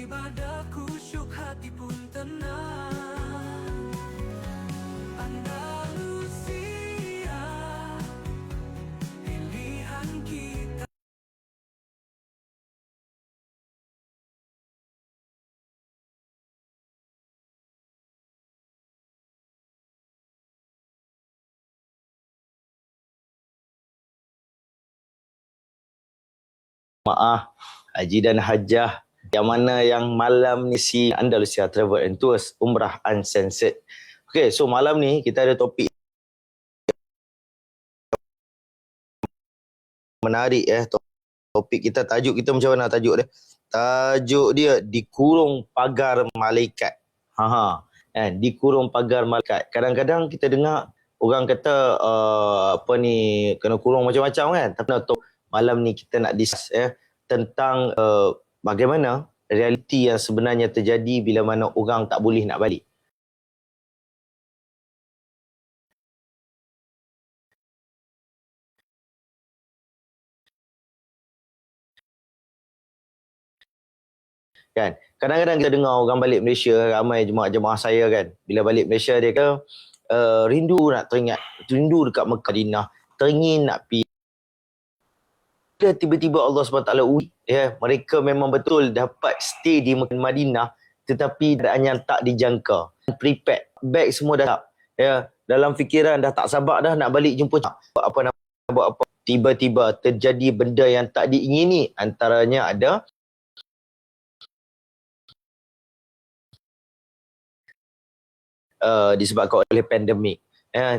Ibadah khusyuk hati pun tenang. Andalusia, pilihan kita. Maaf, Haji dan Hajah yang mana yang malam ni si Andalusia Travel and Tours Umrah Uncensored. Okay, so malam ni kita ada topik menarik Topik kita, tajuk kita macam mana tajuk dia? Tajuk dia dikurung pagar malaikat. Dikurung pagar malaikat. Kadang-kadang kita dengar orang kata kena kurung macam-macam kan. Tapi malam ni kita nak discuss tentang bagaimana realiti yang sebenarnya terjadi bila mana orang tak boleh nak balik. Kan? Kadang-kadang kita dengar orang balik Malaysia, ramai jemaah-jemaah saya kan, bila balik Malaysia dia kata rindu nak teringat, rindu dekat Mekah Madinah, teringin nak pergi. Tiba-tiba Allah SWT uji, mereka memang betul dapat stay di Mekah Madinah, tetapi keadaan yang tak dijangka. Prepared, bag semua dah tak. Dalam fikiran dah tak sabar dah nak balik jumpa buat apa. Tiba-tiba terjadi benda yang tak diingini. Antaranya ada disebabkan oleh pandemik,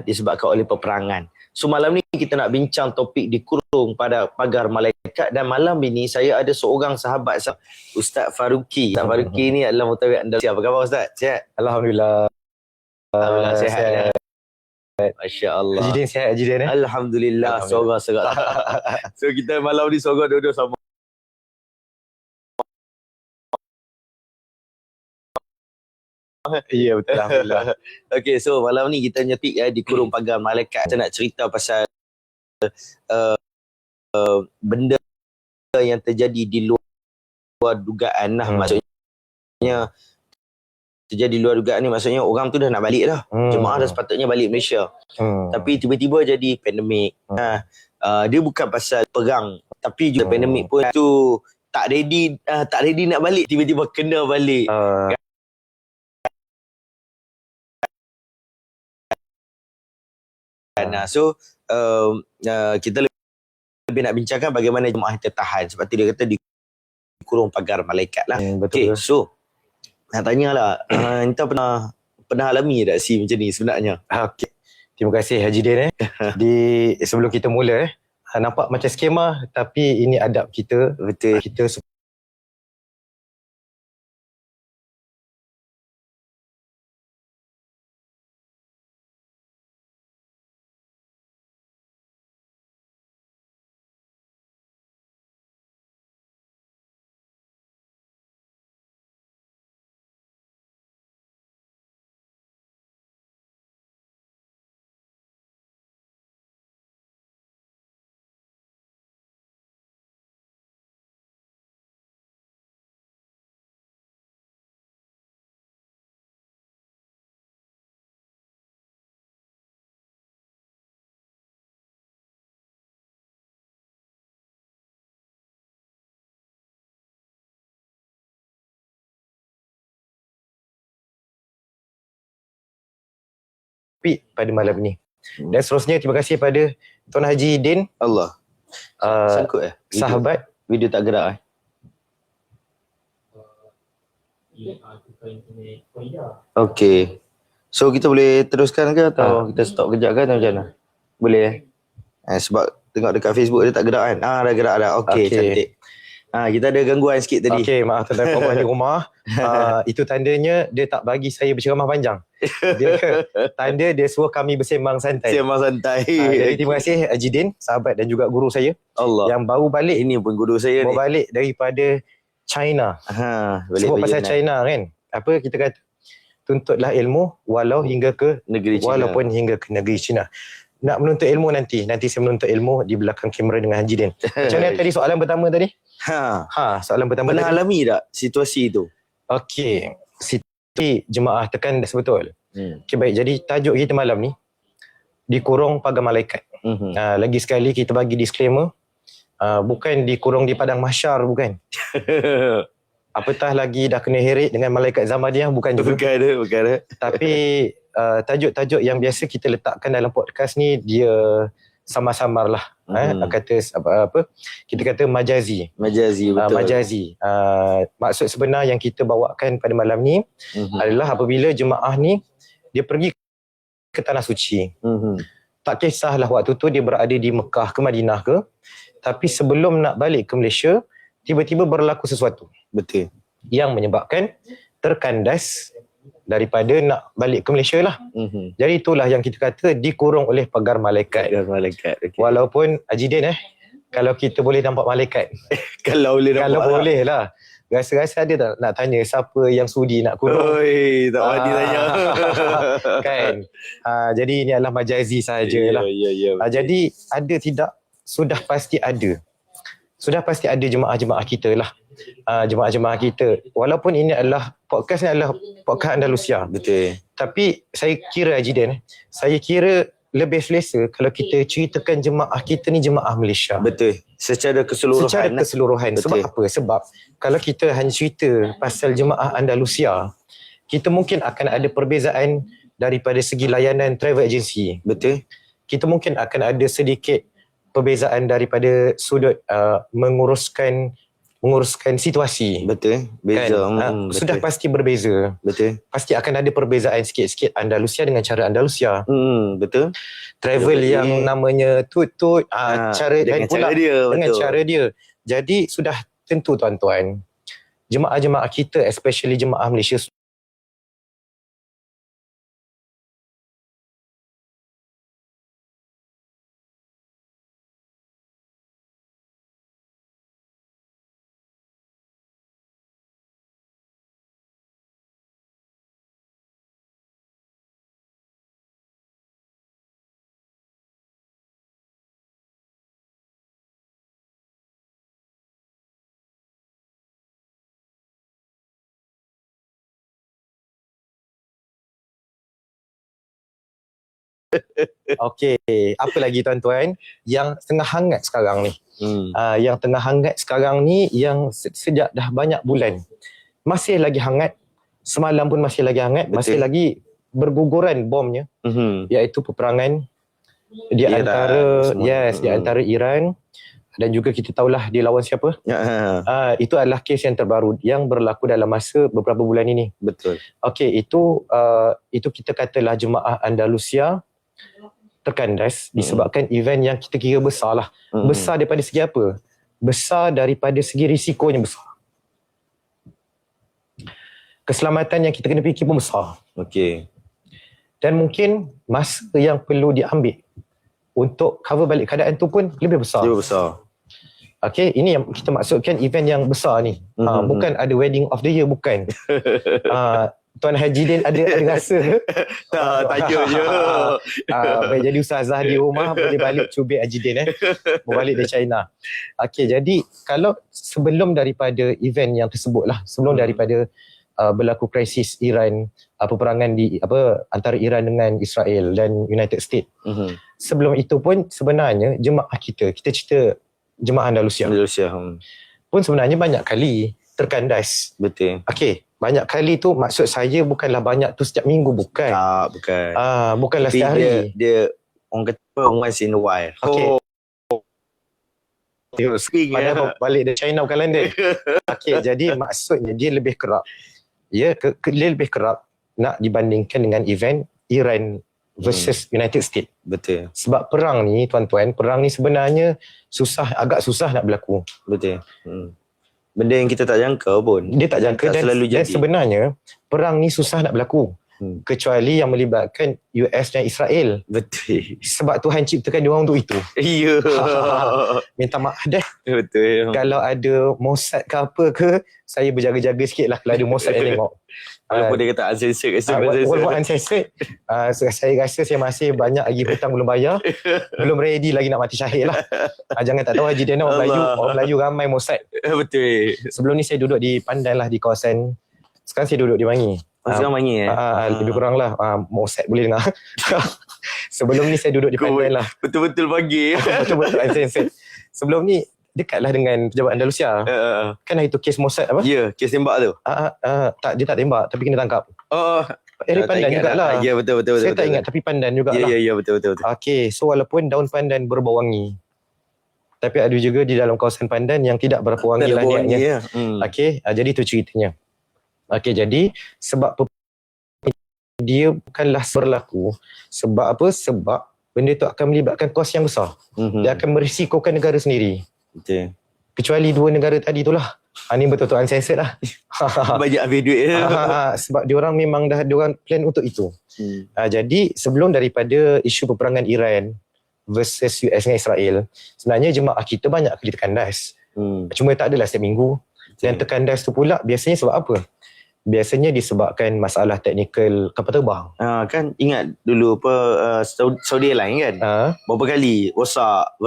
disebabkan oleh peperangan. So malam ni kita nak bincang topik dikurung pada pagar malaikat, dan malam ini saya ada seorang sahabat saya, Ustaz Faruqi. Ustaz Faruqi ni adalah mutawid Andalusia. Apa khabar Ustaz? Sihat? Alhamdulillah. Alhamdulillah sihat. Masya-Allah. Haji Din sihat, Haji Din Alhamdulillah, sorang serat. So kita malam ni sorang dua-dua sama. Ya betul, alhamdulillah. Okay, so malam ni kita nyetik dikurung pagar malaikat. Kita nak cerita pasal benda yang terjadi di luar dugaan lah. Maksudnya terjadi di luar dugaan ni, maksudnya orang tu dah nak balik dah. Jemaah dah sepatutnya balik Malaysia. Tapi tiba-tiba jadi pandemik. Dia bukan pasal perang, tapi juga pandemik pun tu tak ready nak balik, tiba-tiba kena balik. So kita lebih nak bincangkan bagaimana jemaah tertahan, sebab tu dia kata dikurung pagar malaikat lah. Betul. Okay, so nak tanyalah, kita pernah alami tak si macam ni sebenarnya? Okay. Terima kasih Haji Din. Sebelum kita mula nampak macam skema, tapi ini adab kita. Betul. Kita pada malam ini. Dan seterusnya terima kasih pada Tuan Haji Din. Allah. Sangkut sahabat. Video tak gerak Okay. So kita boleh teruskan ke atau kita stop kejap ke atau macam mana? Boleh sebab tengok dekat Facebook dia tak gerak kan? Dah gerak dah. Okay. Cantik. Kita ada gangguan sikit tadi. Okey, maaf tuan-tuan puan di rumah. Itu tandanya dia tak bagi saya berceramah panjang. Tanda dia suruh kami bersembang santai. Sembang santai. Jadi terima kasih Haji Din, sahabat dan juga guru saya. Allah. Yang baru balik. Ini pun guru saya ni. Baru balik daripada China. Balik sebut pasal China kan. Apa kita kata? Tuntutlah ilmu walau hingga ke negeri China. Walaupun hingga ke negeri China. Nak menuntut ilmu nanti saya menuntut ilmu di belakang kamera dengan Haji Din. Macam mana tadi soalan pertama tadi? Soalan pertama pernah tadi. alami tak situasi tu? Okey. Siti jemaah tekan dah betul. Hmm. Okey, baik. Jadi tajuk kita malam ni dikurung pagar malaikat. Lagi sekali kita bagi disclaimer, bukan dikurung di padang mahsyar, bukan. Apatah lagi dah kena heret dengan malaikat Zamadiah, bukan juga. Bukan ada. Tapi tajuk-tajuk yang biasa kita letakkan dalam podcast ni dia samar-samar lah. Kita kata majazi. Majazi, betul. Majazi. Maksud sebenar yang kita bawakan pada malam ni adalah apabila jemaah ni dia pergi ke Tanah Suci. Tak kisahlah waktu tu dia berada di Mekah ke Madinah ke, tapi sebelum nak balik ke Malaysia, tiba-tiba berlaku sesuatu. Betul. Yang menyebabkan terkandas daripada nak balik ke Malaysia lah. Jadi itulah yang kita kata dikurung oleh pagar malaikat. Okay. Walaupun Haji Din kalau kita boleh nampak malaikat. Kalau boleh nampak. Kalau boleh lah. Rasa-rasa ada tak nak tanya siapa yang sudi nak kurung? Oi, tak wadi tanya. Kan. Jadi ini adalah majazi sahajalah. Ya. Jadi ada tidak? Sudah pasti ada. Sudah pasti ada jemaah-jemaah kita lah. Jemaah-jemaah kita. Walaupun ini adalah podcast ni adalah podcast Andalusia. Betul. Tapi saya kira Haji Din, saya kira lebih selesa kalau kita ceritakan jemaah kita ni jemaah Malaysia. Betul. Secara keseluruhan. Secara keseluruhan. Betul. Sebab apa? Sebab kalau kita hanya cerita pasal jemaah Andalusia, kita mungkin akan ada perbezaan daripada segi layanan travel agency. Betul. Kita mungkin akan ada sedikit perbezaan daripada sudut menguruskan situasi. Betul. Beza. Kan? Sudah pasti berbeza. Betul. Pasti akan ada perbezaan sikit-sikit Andalusia dengan cara Andalusia. Betul. Travel betul. yang namanya tut-tut, cara dengan pula cara dia. dengan Betul. cara dia. Jadi sudah tentu tuan-tuan, jemaah-jemaah kita, especially jemaah Malaysia, okey, apa lagi tuan-tuan yang tengah hangat sekarang ni? Yang tengah hangat sekarang ni yang sejak dah banyak bulan masih lagi hangat. Semalam pun masih lagi hangat. Betul. Masih lagi berguguran bomnya, iaitu peperangan di antara di antara Iran dan juga kita tahulah dia lawan siapa. Itu adalah kes yang terbaru yang berlaku dalam masa beberapa bulan ini. Betul. Okey, itu kita katalah jemaah Andalusia terkandas disebabkan event yang kita kira besar lah. Besar daripada segi apa? Besar daripada segi risikonya besar. Keselamatan yang kita kena fikir pun besar. Okey. Dan mungkin masa yang perlu diambil untuk cover balik keadaan tu pun lebih besar. Lebih besar. Okey, ini yang kita maksudkan event yang besar ni. Bukan ada wedding of the year, bukan. Tuan Haji Din ada rasa Tak, tajuk je. baik, jadi ustazah di rumah boleh balik cubit Haji Din berbalik dari China. Okey, jadi kalau sebelum daripada event yang tersebut lah, sebelum daripada berlaku krisis Iran, peperangan di antara Iran dengan Israel dan United States. Sebelum itu pun sebenarnya jemaah kita cerita jemaah Andalusia pun sebenarnya banyak kali terkandas. Betul. Okey, banyak kali tu maksud saya bukanlah banyak tu setiap minggu, bukan. Bukan. Bukanlah Tapi setiap hari. dia orang kata once in a while. Okey. Spring Padahal balik dari China bukan London. Okey, jadi maksudnya dia lebih kerap. Ya, dia lebih kerap nak dibandingkan dengan event Iran versus United States. Betul. Sebab perang ni tuan-tuan, perang ni sebenarnya agak susah nak berlaku. Betul. Benda yang kita tak jangka pun. Dia tak jangka dan selalu jadi. Sebenarnya perang ni susah nak berlaku. Kecuali yang melibatkan US dan Israel. Betul. Sebab Tuhan ciptakan dia orang untuk itu. Ya. Minta maaf dah. Betul. Kalau ada Mossad ke apa ke, saya berjaga-jaga sikit lah kalau ada Mossad yang tengok. Walaupun dia kata uncensored. Walaupun uncensored, saya rasa saya masih banyak lagi hutang belum bayar. Belum ready lagi nak mati syahid lah. Jangan tak tahu Haji Dana orang Melayu ramai Mossad. Betul. Sebelum ni saya duduk di Pandan lah, di kawasan Sekarang saya duduk di Mangi. Sekarang Mangi Lebih kurang lah Moset boleh dengar. Sebelum ni saya duduk di Pandan lah. Betul-betul pagi. Betul-betul uncensored. Sebelum ni dekatlah dengan Pejabat Andalusia. Kan hari tu kes Mossad apa? Ya, kes tembak tu. Tak, dia tak tembak tapi kena tangkap. Tak Pandan ingat jugalah. Ya, betul. Saya tak ingat tapi Pandan jugalah. Ya, betul. Okey, so walaupun daun pandan berbau wangi, tapi ada juga di dalam kawasan Pandan yang tidak berapa wangi lah niatnya. Okey, jadi itu ceritanya. Okey, jadi sebab dia bukanlah berlaku sebab apa? Sebab benda tu akan melibatkan kos yang besar. Dia akan merisikokan negara sendiri. Betul. Kecuali dua negara tadi tu lah. Ni betul-betul uncensored lah. Banyak habis duit. Sebab diorang memang diorang plan untuk itu. Jadi sebelum daripada isu peperangan Iran versus US dengan Israel, sebenarnya jemaah kita banyak kali terkandas. Cuma tak adalah setiap minggu. Dan terkandas tu pula biasanya sebab apa? Biasanya disebabkan masalah teknikal kapal terbang. Kan ingat dulu Saudi Airlines kan? Berapa kali rosak.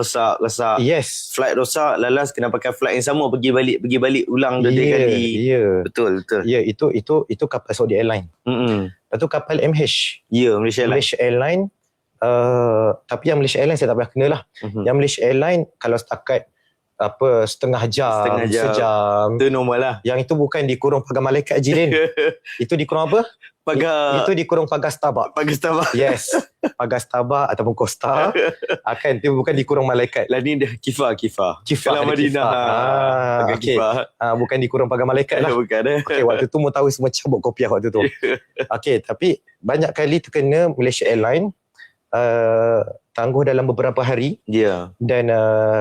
Yes. Flight rosak, lalas kena pakai flight yang sama pergi balik ulang 2 kali. Ya. Betul. Ya, itu kapal Saudi Airlines. Lepas tu kapal MH. Ya, Malaysia Airlines. Tapi yang Malaysia Airlines saya tak pernah kena lah. Yang Malaysia Airlines kalau setakat setengah jam, sejam. Itu normal lah. Yang itu bukan dikurung pagar malaikat Jilin. Itu dikurung apa? Itu dikurung pagar Starbucks. Pagar Starbucks. Yes. Pagar Starbucks ataupun Costa. Itu bukan dikurung malaikat. Lah ni dah kifah. Kalau Madinah. Pagar kifah. Bukan dikurung pagar malaikat lah. Bukan. Okey, waktu tu Mutawi semua cabut kopiah waktu tu. Okey, tapi banyak kali terkena Malaysia Airlines tangguh dalam beberapa hari. Dan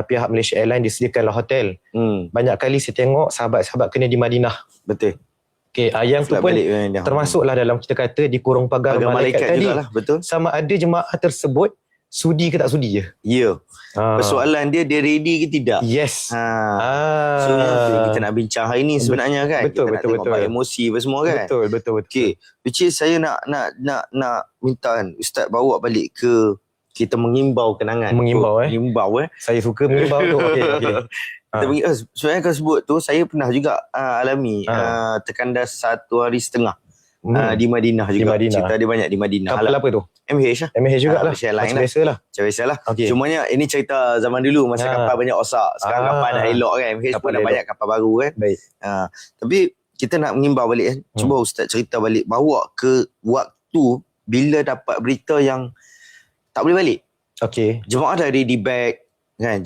pihak Malaysia Airlines disediakanlah hotel. Banyak kali saya tengok sahabat-sahabat kena di Madinah. Betul. Okey, yang tu pun termasuklah dalam kita kata dikurung pagar malaikat tadi. Jugalah, betul. Sama ada jemaah tersebut sudi ke tak sudi je. Ya. Persoalan dia ready ke tidak? Yes. So kita nak bincang hari ni sebenarnya kan. Betul. Kita nak tengok emosi apa semua kan. Betul. Okey, which is saya nak minta kan Ustaz bawa balik ke kita mengimbau kenangan. Mengimbau. Saya suka mengimbau tu. Okey. Sebenarnya kau sebut tu saya pernah juga alami terkandas 1 hari setengah di Madinah juga. Cerita dia banyak di Madinah. Kapal apa tu? MH lah. MH jugalah. Macam biasa lah. Okay. Cumanya ini cerita zaman dulu masa kapal banyak rosak. Sekarang kapal dah elok kan. MH pun dah banyak kapal baru kan. Baik. Tapi kita nak mengimbau balik kan. Cuba Ustaz cerita balik. Bawa ke waktu bila dapat berita yang tak boleh balik. Okey. Jemaah dah ready back kan.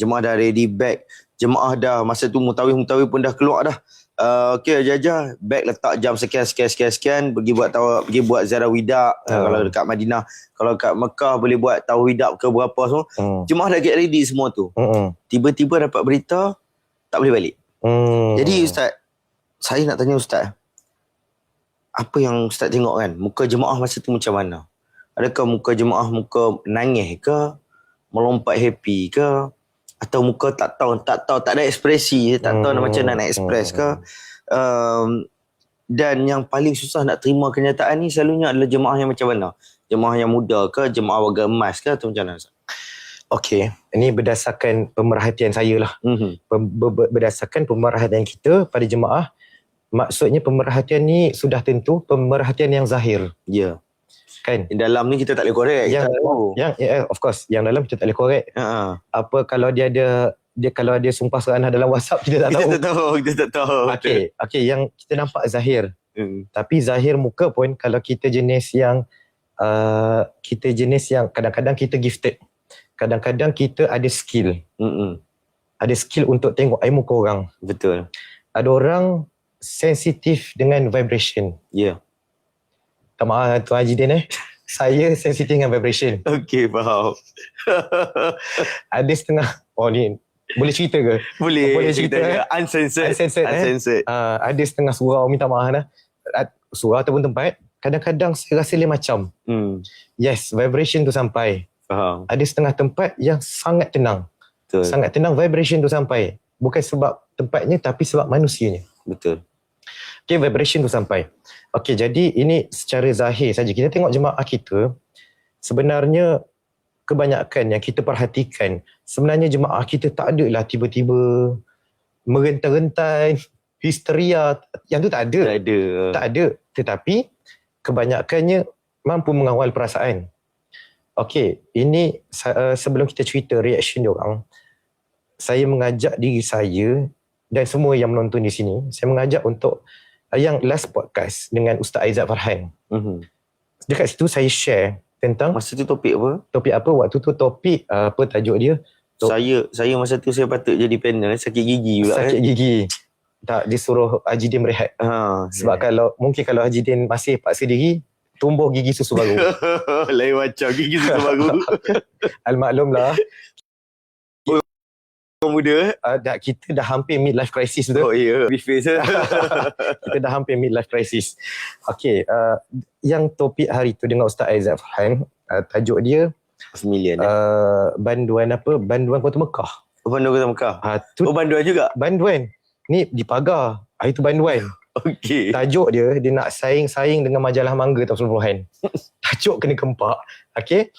Jemaah dah masa tu Mutawi pun dah keluar dah. Okey Jajah bag letak jam sekian pergi buat ziarah wida. Kalau dekat Madinah, kalau dekat Mekah boleh buat tawhid ke berapa semua. Jemaah dah get ready semua tu. Tiba-tiba dapat berita tak boleh balik. Jadi Ustaz, saya nak tanya Ustaz, apa yang Ustaz tengok kan muka jemaah masa tu macam mana? Adakah muka jemaah muka nangis ke, melompat happy ke, atau muka tak tahu tak ada ekspresi, tak tahu macam nak express ke? Dan yang paling susah nak terima kenyataan ni selalunya adalah jemaah yang macam mana? Jemaah yang muda ke, jemaah warga emas ke, atau macam mana? Okey, ini berdasarkan pemerhatian saya lah. Berdasarkan pemerhatian kita pada jemaah. Maksudnya pemerhatian ni sudah tentu pemerhatian yang zahir. Ya. Kan? Yang dalam ni kita tak boleh korek. Of course, yang dalam kita tak boleh korek. Apa kalau dia kalau dia sumpah seranah dalam WhatsApp kita tak tahu. Kita tak tahu. Okey, yang kita nampak zahir. Tapi zahir muka pun kalau kita jenis yang kadang-kadang kita gifted. Kadang-kadang kita ada skill. Ada skill untuk tengok air muka orang. Betul. Ada orang sensitif dengan vibration. Ya. Tak maaf Tuan Haji Din saya sensitif dengan vibration. Okey, faham. Ada setengah, ni boleh cerita ke? Boleh cerita. Uncensored. Ada setengah surau, minta maaf lah. Surau ataupun tempat, kadang-kadang saya rasa dia macam. Yes, vibration tu sampai. Faham. Ada setengah tempat yang sangat tenang. Betul. Sangat tenang, vibration tu sampai. Bukan sebab tempatnya tapi sebab manusianya. Betul. Okay, vibration tu sampai. Okay, jadi ini secara zahir saja. Kita tengok jemaah kita, sebenarnya kebanyakan yang kita perhatikan, sebenarnya jemaah kita tak adalah tiba-tiba merentan-rentan, histeria, yang tu tak ada. Tak ada. Tak ada. Tetapi kebanyakannya mampu mengawal perasaan. Okey, ini sebelum kita cerita reaction diorang, saya mengajak diri saya dan semua yang menonton di sini, saya mengajak untuk yang last podcast dengan Ustaz Aizat Farhan. Dekat situ saya share tentang Masa tu topik apa? topik apa waktu tu, topik apa tajuk dia? Saya masa tu saya patut jadi panel, sakit gigi pula. Sakit gigi. Tak, disuruh Haji Din berehat. Sebab kalau Haji Din masih paksa diri, tumbuh gigi susu baru. Lain macam gigi susu baru. Al-maklum lah. Orang muda. Kita dah hampir midlife crisis betul? Oh ya, face. Kita dah hampir midlife crisis. Okey, yang topik hari tu dengan Ustaz Aizat Farhan, tajuk dia Semilian. Banduan apa? Banduan Kota Mekah. Banduan Kota Mekah. Tu Banduan juga. banduan. Ni di pagar. Itu banduan. Okey. Tajuk dia nak saing-saing dengan majalah mangga tahun 90-an. Tajuk kena kempak. Okey.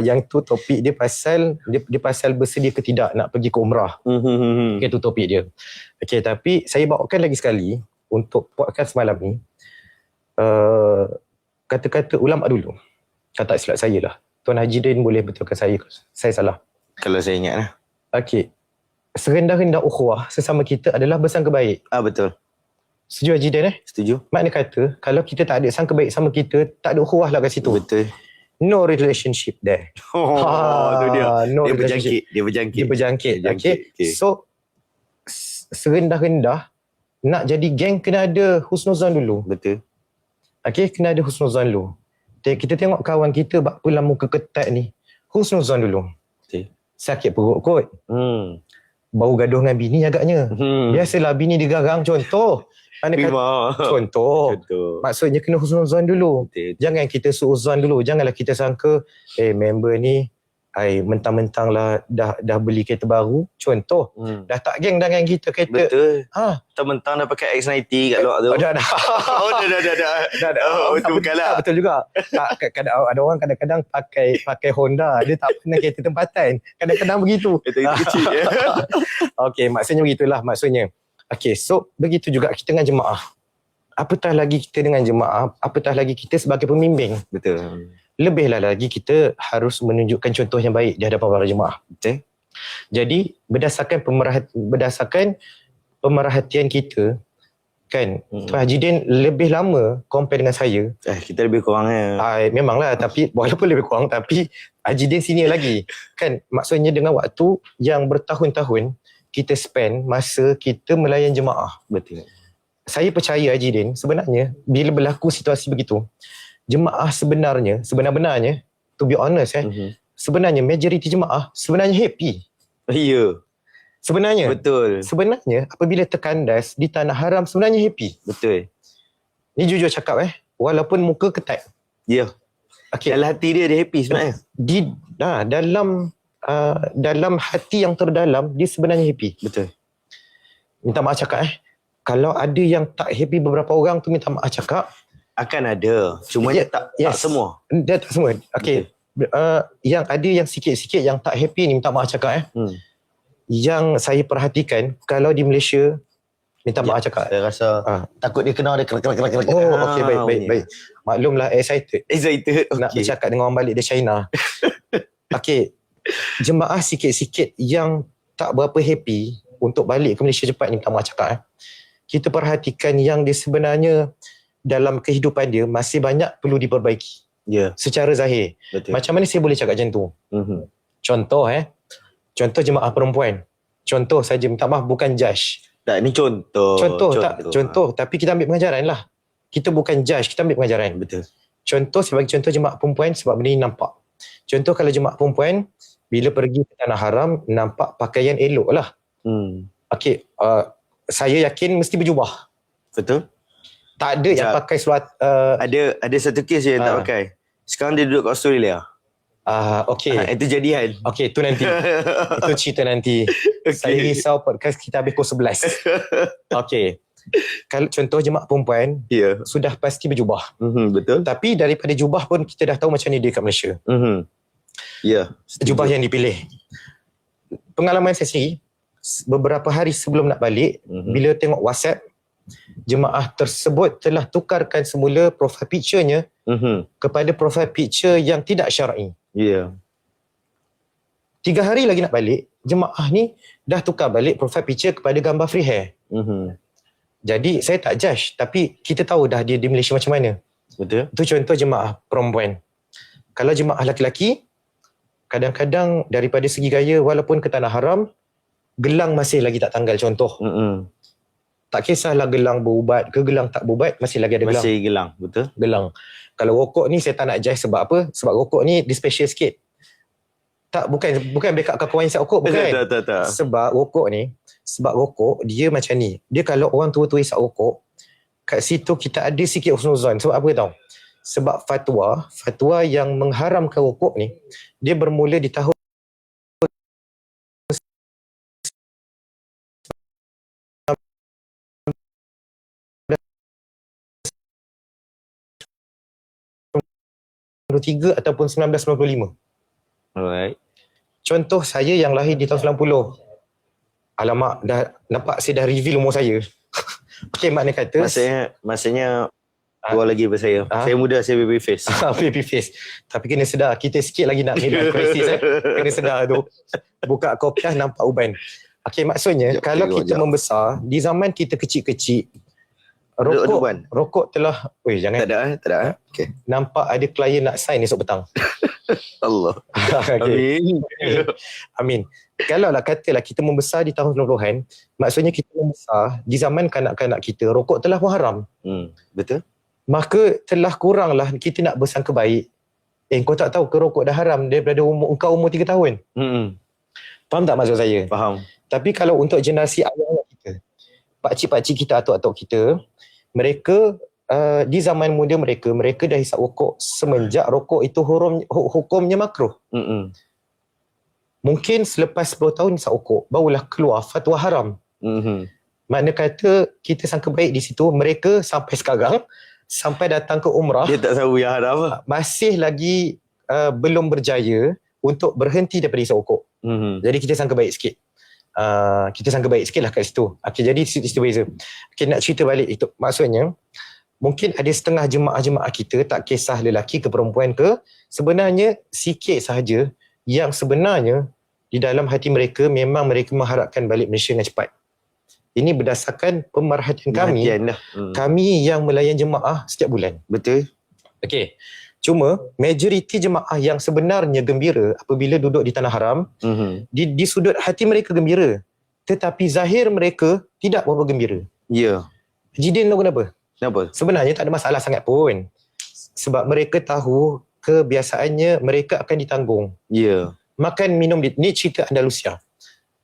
Yang tu topik dia pasal dia pasal bersedia ke tidak nak pergi ke umrah. Okay, tu topik dia. Okey, tapi saya bawakan lagi sekali untuk podcast malam ni. Kata-kata ulama dulu. Kata silap saya lah. Tuan Haji Din boleh betulkan saya salah. Kalau saya ingat lah. Okey. Serendah-rendah ukhuwah sesama kita adalah bersangka baik. Betul. Setuju Haji Din Setuju. Makna kata, kalau kita tak ada sangka baik sama kita, tak ada ukhuwah lah kat situ. Betul. No relationship there. Tu dia. No Dia relationship. berjangkit. Dia berjangkit. Okay. So, serendah-rendah, nak jadi geng kena ada husnuzan dulu. Betul. Okay, kena ada husnuzan dulu. Kita tengok kawan kita bakal lama keketat ni. Husnuzan dulu. Betul. Sakit perut kot. Baru gaduh dengan bini agaknya. Biasalah bini digarang contoh. Contoh. Maksudnya kena husnuzan dulu. Betul. Jangan kita suuzan dulu. Janganlah kita sangka member ni mentang-mentang lah dah beli kereta baru. Contoh. Dah tak geng dengan kita kereta. Betul. Mentang-mentang dah pakai X90 kat luar tu. Dah. Oh, itu bukanlah. Betul juga. Ada orang kadang-kadang pakai Honda. Dia tak pernah kereta tempatan. Kadang-kadang begitu. Kereta kecil. Okey, maksudnya begitulah maksudnya. Okey, so begitu juga kita dengan jemaah. Apatah lagi kita dengan jemaah, apatah lagi kita sebagai pembimbing. Betul. Lebihlah lagi kita harus menunjukkan contoh yang baik di hadapan para jemaah. Betul. Jadi berdasarkan pemerhatian kita kan, Tuan Haji Din lebih lama compare dengan saya. Kita lebih kurang Memanglah, tapi walaupun lebih kurang tapi Haji Din senior lagi. Kan maksudnya dengan waktu yang bertahun-tahun kita spend masa kita melayan jemaah. Betul. Saya percaya Haji Din, sebenarnya bila berlaku situasi begitu, jemaah sebenar-benarnya, to be honest sebenarnya majoriti jemaah sebenarnya happy. Ya. Sebenarnya. Betul. Sebenarnya apabila terkandas di tanah haram sebenarnya happy. Betul. Ni jujur cakap walaupun muka ketat. Ya. Okay. Dalam hati dia happy sebenarnya. Dalam hati yang terdalam dia sebenarnya happy. Betul. Minta maaf cakap kalau ada yang tak happy beberapa orang tu minta maaf cakap. Akan ada. Cuma tak semua. Dia tak semua. Okey. Yang ada yang sikit-sikit yang tak happy ni minta maaf cakap Yang saya perhatikan kalau di Malaysia minta maaf cakap. Saya rasa takut dia kena ada kerak. Oh, okey, baik. Maklumlah excited nak bercakap dengan orang balik dari China. Okey. Jemaah sikit-sikit yang tak berapa happy untuk balik ke Malaysia cepat ni minta maaf cakap Kita perhatikan yang dia sebenarnya dalam kehidupan dia masih banyak perlu diperbaiki. Ya. Secara zahir. Betul. Macam mana saya boleh cakap macam tu? Contoh contoh jemaah perempuan. Contoh saja, minta maaf bukan judge. Tak, ni contoh. Contoh. Tapi kita ambil pengajaran lah. Kita bukan judge, kita ambil pengajaran. Betul. Contoh, sebagai contoh jemaah perempuan sebab benda ni nampak. Contoh kalau jemaah perempuan bila pergi ke tanah haram nampak pakaian elok lah. Okey, saya yakin mesti berjubah. Betul. Tak ada yang pakai seluar. Ada satu kes je yang tak pakai. Sekarang dia duduk kat Australia. Okey. Itu jadian. Okey, itu nanti. Itu cerita nanti. Okay. Saya risau podcast kita habis pukul 11. Okey. Kalau contoh jemaah perempuan sudah pasti berjubah. Betul. Tapi daripada jubah pun kita dah tahu macam ni dia kat Malaysia. Jubah yang dipilih. Pengalaman saya sendiri, beberapa hari sebelum nak balik, bila tengok WhatsApp, jemaah tersebut telah tukarkan semula profile picture-nya kepada profile picture yang tidak syar'i. Ya. 3 hari lagi nak balik, jemaah ni dah tukar balik profile picture kepada gambar free hair. Jadi saya tak judge, tapi kita tahu dah dia di Malaysia macam mana. Betul. Itu contoh jemaah perempuan. Kalau jemaah lelaki, kadang-kadang daripada segi gaya walaupun ke tanah haram, gelang masih lagi tak tanggal contoh. Tak kisahlah gelang berubat ke gelang tak berubat, masih lagi ada gelang. Masih gelang, betul. Gelang. Kalau rokok ni saya tak nak judge sebab apa? Sebab rokok ni dia special sikit. Tak, bukan backup kawan hisap rokok, bukan. Tak. Sebab rokok dia macam ni. Dia kalau orang tua-tua hisap rokok, kat situ kita ada sikit husnuzon. Sebab apa tahu? Sebab fatwa yang mengharamkan rokok ni, dia bermula di tahun ataupun 1995. Alright. Contoh saya yang lahir di tahun 90. Alamak, dah nampak saya dah reveal umur saya. Okey, makna kata Maksudnya tua lagi daripada saya. Saya muda, saya baby face. baby face. Tapi kena sedar, kita sikit lagi nak midlife crisis Kena sedar tu. Buka kopiah nampak uban. Okey, maksudnya kalau kita membesar, di zaman kita kecil-kecil, rokok telah, jangan. Tak ada. Okey. Nampak ada klien nak sign esok petang. Allah. Okay. Amin. Kalau lah katalah kita membesar di tahun 90-an, maksudnya kita membesar di zaman kanak-kanak kita, rokok telah pun haram. Betul. Maka telah kuranglah kita nak bersangka baik. Kau tak tahu ke rokok dah haram daripada engkau umur 3 tahun? Faham tak maksud saya? Faham. Tapi kalau untuk generasi ayah kita, pakcik-pakcik kita, atuk-atuk kita, mereka di zaman muda mereka dah hisap rokok semenjak rokok itu hukumnya makruh. Mungkin selepas 10 tahun hisap rokok, barulah keluar fatwa haram. Makna kata kita sangka baik di situ, mereka sampai sekarang, sampai datang ke umrah, dia tak tahu yang haram. masih lagi belum berjaya untuk berhenti daripada hisap rokok. Jadi kita sangka baik sikit. Kita sangka baik sikit lah kat situ. Okay, jadi situ beza. Okay, nak cerita balik itu. Maksudnya, mungkin ada setengah jemaah-jemaah kita, tak kisah lelaki ke perempuan ke, sebenarnya sikit sahaja yang sebenarnya di dalam hati mereka memang mereka mengharapkan balik Malaysia dengan cepat. Ini berdasarkan pemerhatian kami. Kami yang melayan jemaah setiap bulan. Betul. Okey. Cuma majoriti jemaah yang sebenarnya gembira apabila duduk di tanah haram, di sudut hati mereka gembira. Tetapi zahir mereka tidak berapa gembira. Ya. Jidin tahu kenapa? Kenapa? Sebenarnya tak ada masalah sangat pun. Sebab mereka tahu kebiasaannya mereka akan ditanggung. Ya. Makan minum, ni cerita Andalusia.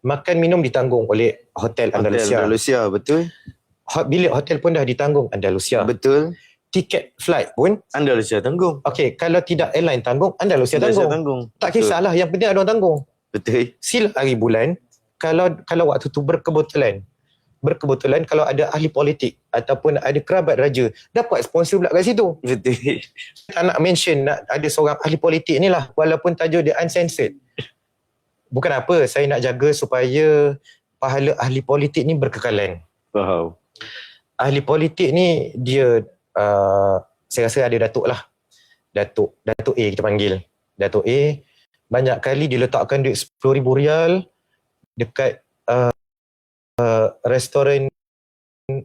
Makan minum ditanggung oleh Hotel Andalusia. Andalusia, betul. Bilik hotel pun dah ditanggung Andalusia. Betul. Tiket flight pun Andalusia tanggung. okey, kalau tidak airline tanggung, Andalusia tanggung. Tak Betul. kisahlah, yang penting ada orang tanggung. Betul. Sila hari bulan, kalau waktu tu berkebetulan kalau ada ahli politik ataupun ada kerabat raja dapat sponsor pula kat situ. Betul. Tak nak mention nak ada seorang ahli politik ni lah, walaupun tajuk dia uncensored. Bukan apa, saya nak jaga supaya pahala ahli politik ni berkekalan. Faham. Ahli politik ni dia saya rasa ada Datuk lah. Datuk A kita panggil. Datuk A banyak kali diletakkan duit RM10,000 dekat restoran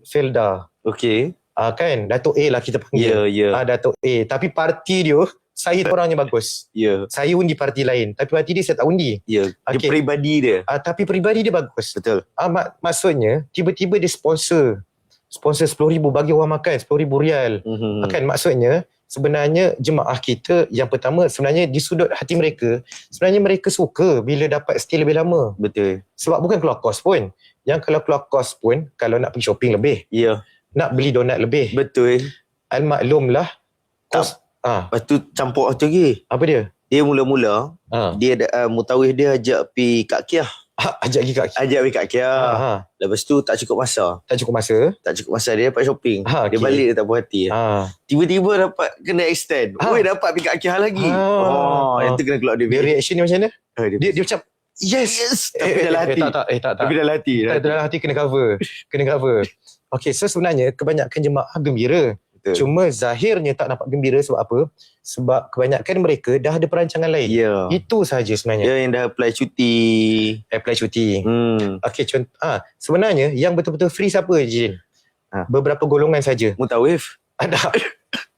Felda. Okey. Kan Datuk A lah kita panggil. Ya. Datuk A. Tapi parti dia, saya orangnya bagus. Ya. Saya undi parti lain, tapi parti dia saya tak undi. Ya. Dia Okey. peribadi dia. Tapi peribadi dia bagus. Betul. Maksudnya tiba-tiba dia sponsor RM10,000 bagi orang makan RM10,000. Kan maksudnya sebenarnya jemaah kita yang pertama sebenarnya di sudut hati mereka, sebenarnya mereka suka bila dapat stay lebih lama. Betul. Sebab bukan keluar kos pun. Yang kalau keluar kos pun, kalau nak pergi shopping lebih, Ya. nak beli donat lebih. Betul. Almaklumlah kos. Lepas tu campur tu lagi. Apa dia? Dia mula-mula dia mutawif dia ajak pergi Kak Kiah. Ajak pergi kat Ajak pergi Kak Kiah. Lepas tu tak cukup masa. tak cukup masa. Dia dapat shopping. Dia okey. balik dia tak puas hati. Tiba-tiba dapat kena extend. Oi, dapat pergi Kak Kiah lagi. Yang tu kena keluar Dia duit. reaction dia macam mana? Dia macam Yes. Tapi dalam hati. tak. Tapi dalam hati. Dalam hati kena cover. Okey, so sebenarnya kebanyakan jemaah gembira. Betul. Cuma zahirnya tak nampak gembira sebab apa? Sebab kebanyakan mereka dah ada perancangan lain. Ya. Itu sahaja sebenarnya. Dia yang dah apply cuti. Apply cuti. Hmm. Okey, sebenarnya yang betul-betul free siapa, Jin? Beberapa golongan saja. Mutawif. Ada.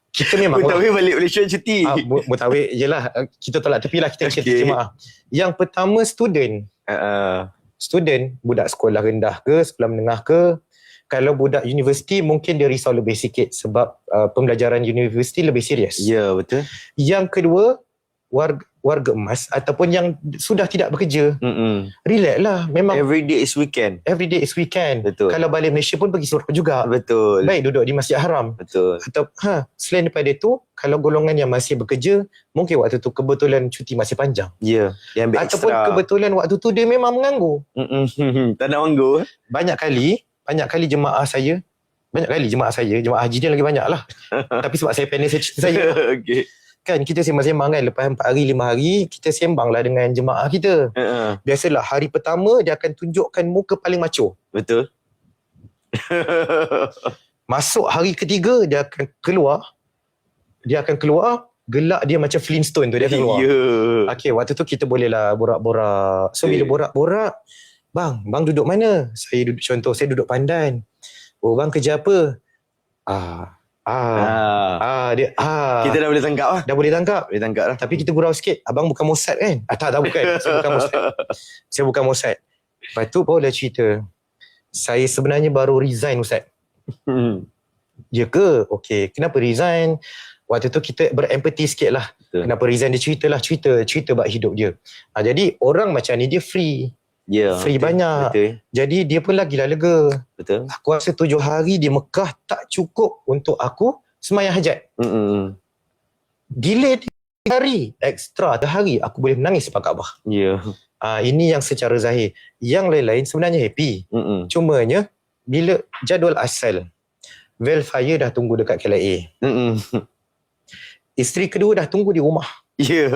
Kita memang Mutawif balik Malaysia cuti. mutawif je lah. Kita tolak tepi lah, kita Okay. jemaah. Yang pertama student. Student, budak sekolah rendah ke, sekolah menengah ke. Kalau budak universiti mungkin dia risau lebih sikit sebab pembelajaran universiti lebih serius. Ya, betul. Yang kedua, warga emas ataupun yang sudah tidak bekerja. Relax lah. Memang Every day is weekend. every day is weekend. Betul. Kalau balik Malaysia pun pergi surau juga. Betul. Baik duduk di Masjid Haram. Betul. Atau selain daripada itu, kalau golongan yang masih bekerja, mungkin waktu tu kebetulan cuti masih panjang. Ya, dia ambil Ataupun extra. kebetulan waktu tu dia memang menganggur. Tak nak manggur. Banyak kali jemaah saya, jemaah haji dia lagi banyak lah. Tapi sebab saya pendek saya cerita saya. Okay. Kan kita sembang-sembang kan, lepas 4 hari 5 hari kita sembang lah dengan jemaah kita. Biasalah hari pertama dia akan tunjukkan muka paling macho. Betul. Masuk hari ketiga dia akan keluar gelak dia macam Flintstone tu, dia akan keluar. Ya. Okey, waktu tu kita boleh lah borak-borak. So bila borak-borak, bang duduk mana? Saya duduk pandan. Oh, bang kerja apa? Kita dah boleh tangkap lah. Dah boleh tangkap. Boleh tangkap lah. Tapi kita gurau sikit, abang bukan Mossad kan? Tak bukan. Saya bukan Mossad. Lepas tu barulah cerita. Saya sebenarnya baru resign, Ustaz. Ya ke? Okey. Kenapa resign? Waktu tu kita berempati sikit lah. Betul. Kenapa resign, dia cerita bab hidup dia. Jadi orang macam ni dia free. Ya. Free betul. banyak. Betul. Jadi dia pun lagilah lega. Betul. Aku rasa 7 hari di Mekah tak cukup untuk aku sembahyang hajat. Delay 3 hari, extra 3 hari aku boleh menangis depan Kaabah. Ya. Ini yang secara zahir. Yang lain-lain sebenarnya happy. Cumanya bila jadual asal, Velfire dah tunggu dekat KLIA. Isteri kedua dah tunggu di rumah. Ya.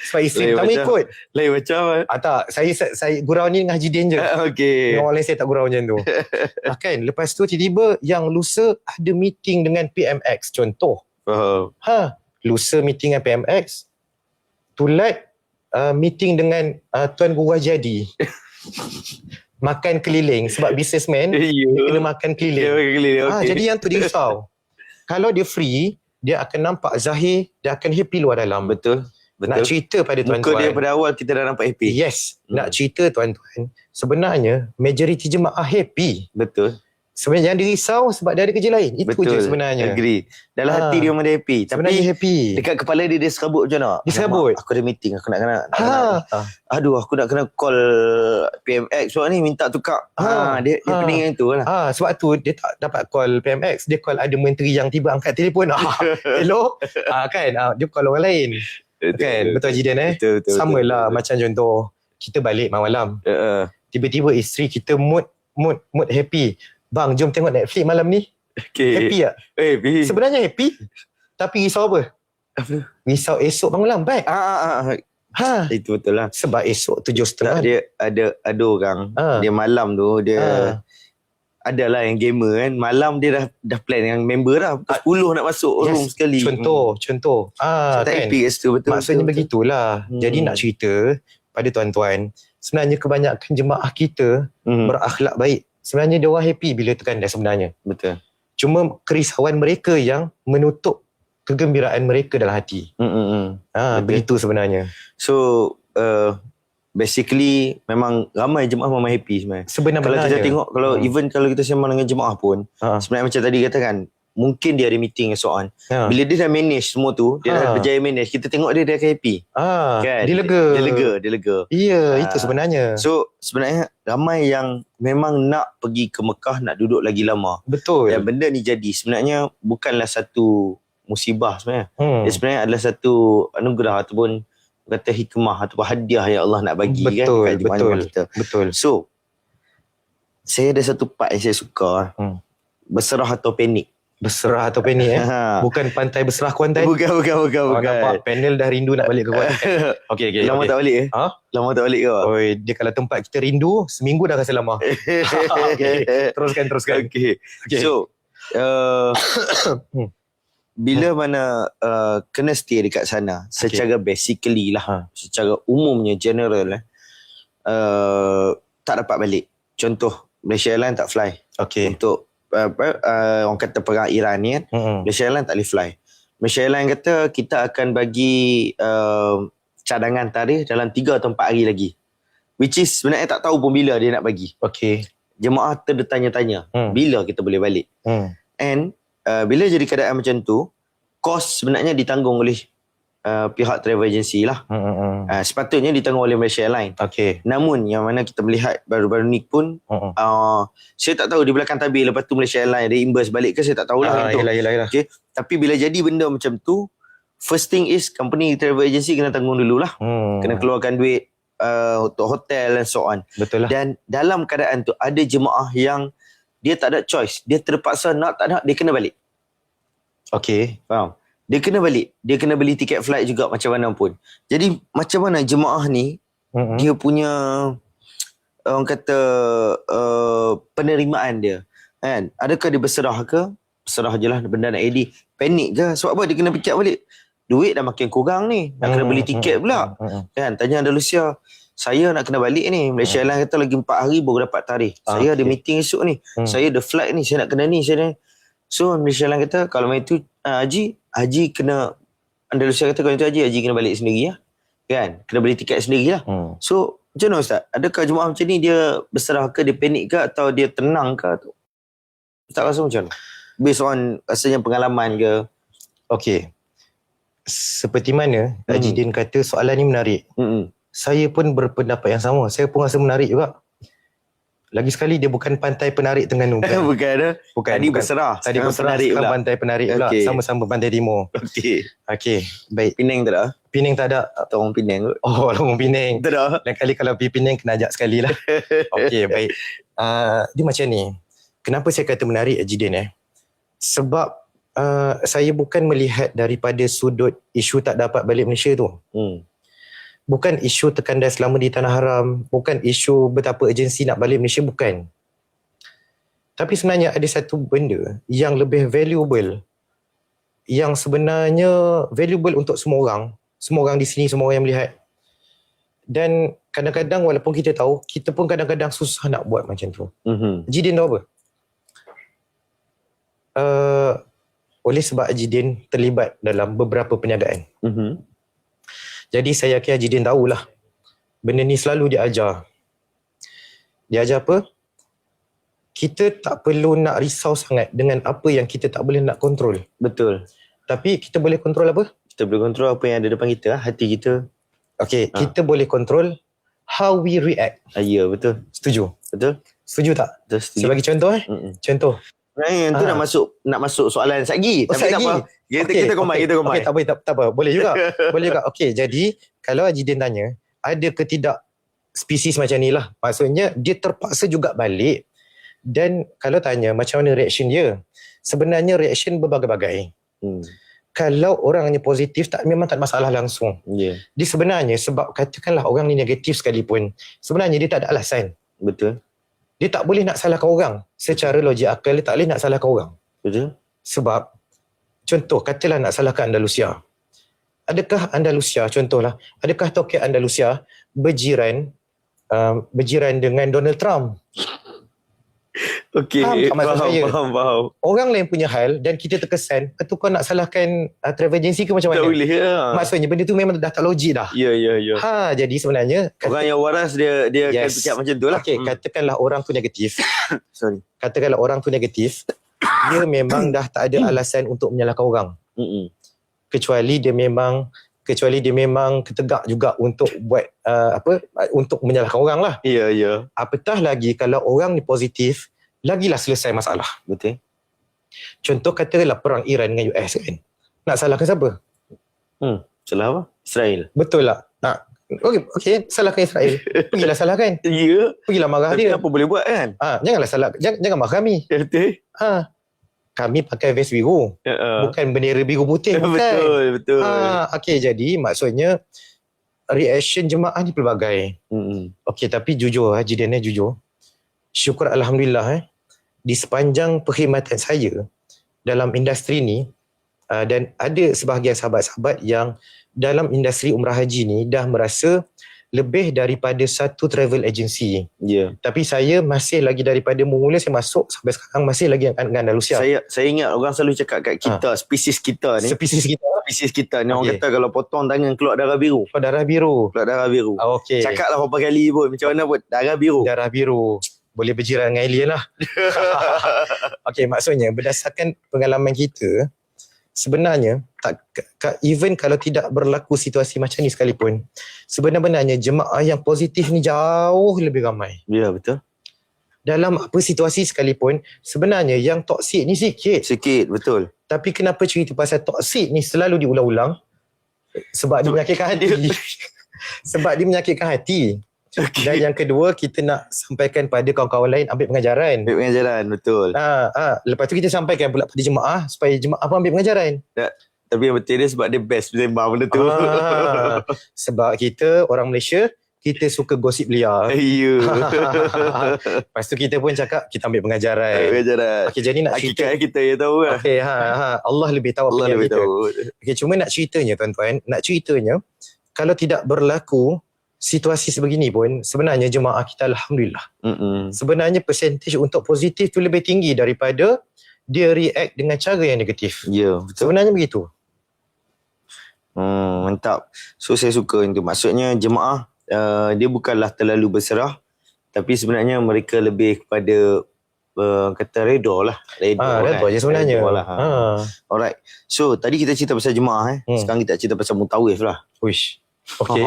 Sebab isteri pertama ikut. Lain macam. Tak, saya gurau ni dengan Haji Din je. Okay. Dengan orang lain saya tak gurau macam tu. Kan, lepas tu tiba-tiba yang lusa ada meeting dengan PMX contoh. Faham. Lusa meeting dengan PMX. Tulat meeting dengan Tuan Guru Jadi. Makan keliling sebab businessman dia kena makan keliling. Okay. Jadi yang tu dia risau. Kalau dia free, dia akan nampak zahir, dia akan happy luar dalam. Betul. Nak cerita pada Muka tuan-tuan. dia pada awal kita dah nampak happy. Yes, nak cerita tuan-tuan. Sebenarnya majoriti jemaah happy. Betul. Sebenarnya yang dia risau sebab dia ada kerja lain. Itu je sebenarnya. Agree. Dalam hati dia memang dia happy. Sebenarnya Tapi happy. dekat kepala dia serabut macam mana? Dia serabut. Aku ada meeting, aku nak kena. Aduh, aku nak kena call PMX soal ni minta tukar. Dia pening yang tu lah. Sebab tu dia tak dapat call PMX. Dia call ada menteri yang tiba angkat telefon. Hello? Kan? Dia call orang lain. Kan? Betul Haji Dan Betul. Sama lah macam contoh kita balik malam. Tiba-tiba isteri kita mood happy. Bang, jom tengok Netflix malam ni. Okay. Happy tak? Happy. Sebenarnya happy. Tapi risau apa? Risau esok bangun lambat. Itu betul lah. Sebab esok 7.30. Dia ada orang dia malam tu dia adalah yang gamer kan, malam dia dah plan dengan member dah pukul 10 nak masuk room sekali. Contoh so, tak kan? happy kat situ. Betul. Maksudnya begitulah. Jadi nak cerita pada tuan-tuan, sebenarnya kebanyakan jemaah kita berakhlak baik. Sebenarnya dia orang happy bila tekan dah sebenarnya. Betul. Cuma kerisauan mereka yang menutup kegembiraan mereka dalam hati. Begitu sebenarnya. So basically memang ramai jemaah memang happy sebenarnya. Sebenarnya Kalau kita tengok, kalau even kalau kita sembang dengan jemaah pun, sebenarnya macam tadi katakan, mungkin dia ada meeting esok kan. Bila dia dah manage semua tu, dia dah berjaya manage, kita tengok dia akan happy. Kan? Dia lega. Dia lega. Ya, itu sebenarnya. So sebenarnya ramai yang memang nak pergi ke Mekah, nak duduk lagi lama. Betul. Dan benda ni jadi sebenarnya bukanlah satu musibah sebenarnya. Dia sebenarnya adalah satu anugerah ataupun kata hikmah ataupun hadiah yang Allah nak bagi kan kat jemaah kita. Betul. So saya ada satu part yang saya suka, berserah atau panik. Berserah atau panik Ha. Bukan pantai berserah Kuantan. Bukan. Nampak panel dah rindu nak balik ke Kuantan. Okey. Lama tak balik ke? Ha? Lama tak balik ke? Oi, dia kalau tempat kita rindu, seminggu dah rasa lama. Okey. Teruskan. Okay. So, bila mana kena stay dekat sana, secara basically lah, secara umumnya, general tak dapat balik. Contoh, Malaysia Airlines tak fly. Okey. Untuk orang kata perang Iran ni kan, Malaysia Airlines tak boleh fly. Malaysia Airlines kata kita akan bagi cadangan tarikh dalam 3 atau 4 hari lagi. Which is sebenarnya tak tahu pun bila dia nak bagi. Okey. Jemaah tertanya-tanya bila kita boleh balik. And bila jadi keadaan macam tu, kos sebenarnya ditanggung oleh pihak travel agency lah. Sepatutnya ditanggung oleh Malaysia Airlines. Okey. Namun yang mana kita melihat baru-baru ni pun saya tak tahu di belakang tabir lepas tu Malaysia Airlines reimburse balik ke, saya tak tahulah. Yelah. Okay. Tapi bila jadi benda macam tu, first thing is company travel agency kena tanggung dululah. Kena keluarkan duit untuk hotel and so on. Betul lah. Dan dalam keadaan tu ada jemaah yang dia tak ada choice. Dia terpaksa nak tak nak dia kena balik. Okey. Faham? Dia kena balik. Dia kena beli tiket flight juga macam mana pun. Jadi macam mana jemaah ni dia punya orang kata penerimaan dia. Kan? Adakah dia berserah ke? Berserah je lah benda nak edit. Panik ke? Sebab apa dia kena pecat balik? Duit dah makin kurang ni. Nak kena beli tiket pula. Kan? Tanya Andalusia. Saya nak kena balik ni. Malaysia Airlines kata lagi 4 hari baru dapat tarikh. Saya ada meeting esok ni. Saya ada flight ni. Saya nak kena ni. So Malaysia Airlines kata kalau macam tu Haji kena, Andalusia kata kalau itu Haji kena balik sendiri lah. Kan? Kena beli tiket sendiri lah. So macam mana Ustaz? Adakah jemaah macam ni dia berserah ke, dia panik ke, atau dia tenang ke? Ustaz rasa macam mana? Based on rasanya pengalaman ke? Okey. Seperti mana Haji Din kata, soalan ni menarik. Saya pun berpendapat yang sama. Saya pun rasa menarik juga. Lagi sekali dia bukan pantai penarik Terengganu. Bukan. Tadi berserah. Tadi berserah, sekarang pantai penarik pula. Sama-sama pantai timur. Okey. Baik. Penang tak ada? Penang tak ada. Atau orang Penang kot? Oh, orang Penang. Tak ada. Lain kali kalau pergi Penang kena ajak sekali lah. Okey, baik. Dia macam ni. Kenapa saya kata menarik Haji Din Sebab saya bukan melihat daripada sudut isu tak dapat balik Malaysia tu. Bukan isu terkandas selama di Tanah Haram. Bukan isu betapa agensi nak balik Malaysia. Bukan. Tapi sebenarnya ada satu benda yang lebih valuable. Yang sebenarnya valuable untuk semua orang. Semua orang di sini, semua orang yang melihat. Dan kadang-kadang walaupun kita tahu, kita pun kadang-kadang susah nak buat macam tu. Haji Din tahu apa? Oleh sebab Haji Din terlibat dalam beberapa penyagaan. Jadi saya yakin Haji Din tahulah. Benda ni selalu dia ajar. Dia ajar apa? Kita tak perlu nak risau sangat dengan apa yang kita tak boleh nak kontrol. Betul. Tapi kita boleh kontrol apa? Kita boleh kontrol apa yang ada depan kita, hati kita. Okey, kita boleh kontrol how we react. Ya, betul. Setuju? Betul. Setuju tak? Betul, setuju. Saya bagi contoh Contoh. Yang tu nak masuk soalan lagi. Tapi tak apa. Kita combine. Okey, tak apa. Boleh juga. Okey, jadi kalau Haji Din tanya, ada ke tidak spesies macam ni lah. Maksudnya dia terpaksa juga balik. Dan kalau tanya macam mana reaction dia, sebenarnya reaction berbagai-bagai. Kalau orangnya positif, memang tak ada masalah langsung. Dia sebenarnya sebab katakanlah orang ni negatif sekalipun, sebenarnya dia tak ada alasan. Betul. Dia tak boleh nak salahkan orang. Secara logik akal, dia tak boleh nak salahkan orang. Betul. Sebab, contoh, katalah nak salahkan Andalusia. Adakah Andalusia, contohlah, adakah Tokyo Andalusia berjiran dengan Donald Trump? Okey, faham. Orang lain punya hal dan kita terkesan, tu kau nak salahkan travel agency ke macam mana? Tak boleh lah. Maksudnya benda tu memang dah tak logik dah. Ya. Jadi sebenarnya orang yang waras dia akan cakap macam tu lah. Okey, katakanlah orang tu negatif. Katakanlah orang tu negatif, dia memang dah tak ada alasan untuk menyalahkan orang. Kecuali dia memang ketegak juga untuk buat untuk menyalahkan orang lah. Ya. Apatah lagi kalau orang ni positif, lagilah selesai masalah. Betul. Contoh katakanlah perang Iran dengan US kan. Nak salahkan siapa? Salah apa? Israel. Betul lah. Okey, salahkan Israel. Pergilah salahkan. Ya. Pergilah marah dia. Apa boleh buat kan? Janganlah salah, jangan marah kami. Betul. kami pakai vest biru. Bukan bendera biru putih, bukan. Betul. Okey, jadi maksudnya reaction jemaah ni pelbagai. Okey, tapi jujur Haji Dan, jujur. Syukur Alhamdulillah di sepanjang perkhidmatan saya dalam industri ni, dan ada sebahagian sahabat-sahabat yang dalam industri umrah haji ni dah merasa lebih daripada satu travel agency. Ya. Tapi saya masih lagi daripada mula saya masuk sampai sekarang masih lagi dengan Andalusia. Saya ingat orang selalu cakap kat kita, spesies kita ni. Spesies kita ni orang kata kalau potong tangan keluar darah biru. Darah biru. Keluar darah biru. Okey. Cakaplah berapa kali pun macam mana pun darah biru. Darah biru. Boleh berjiran dengan alien lah. Okey, maksudnya berdasarkan pengalaman kita, sebenarnya even kalau tidak berlaku situasi macam ni sekalipun, sebenarnya jemaah yang positif ni jauh lebih ramai. Ya, betul. Dalam apa situasi sekalipun, sebenarnya yang toksik ni sikit. Sikit, betul. Tapi kenapa cerita pasal toksik ni selalu diulang-ulang? Sebab dia menyakitkan hati. Sebab dia menyakitkan hati. Okay. Dan yang kedua, kita nak sampaikan pada kawan-kawan lain ambil pengajaran. Ambil pengajaran, betul. Lepas tu kita sampaikan pula pada jemaah supaya jemaah pun ambil pengajaran. Tapi yang betul dia sebab dia best sembang benda tu. Sebab kita orang Malaysia, kita suka gosip liar. Ya. Lepas tu kita pun cakap kita ambil pengajaran. Okey, jadi nak cerita hakikat kita yang tahu kan. Okey, Allah lebih tahu Allah lebih kita. tahu. Okey, cuma nak ceritanya tuan-tuan, kalau tidak berlaku situasi sebegini pun, sebenarnya jemaah kita Alhamdulillah. Sebenarnya percentage untuk positif tu lebih tinggi daripada dia react dengan cara yang negatif. Ya, betul. Sebenarnya begitu. Mantap. So saya suka itu. Maksudnya jemaah dia bukanlah terlalu berserah, tapi sebenarnya mereka lebih kepada kata redha lah. Redha je sebenarnya. Alright. So tadi kita cerita pasal jemaah. Sekarang kita cerita pasal mutawif lah. Uish. Okey.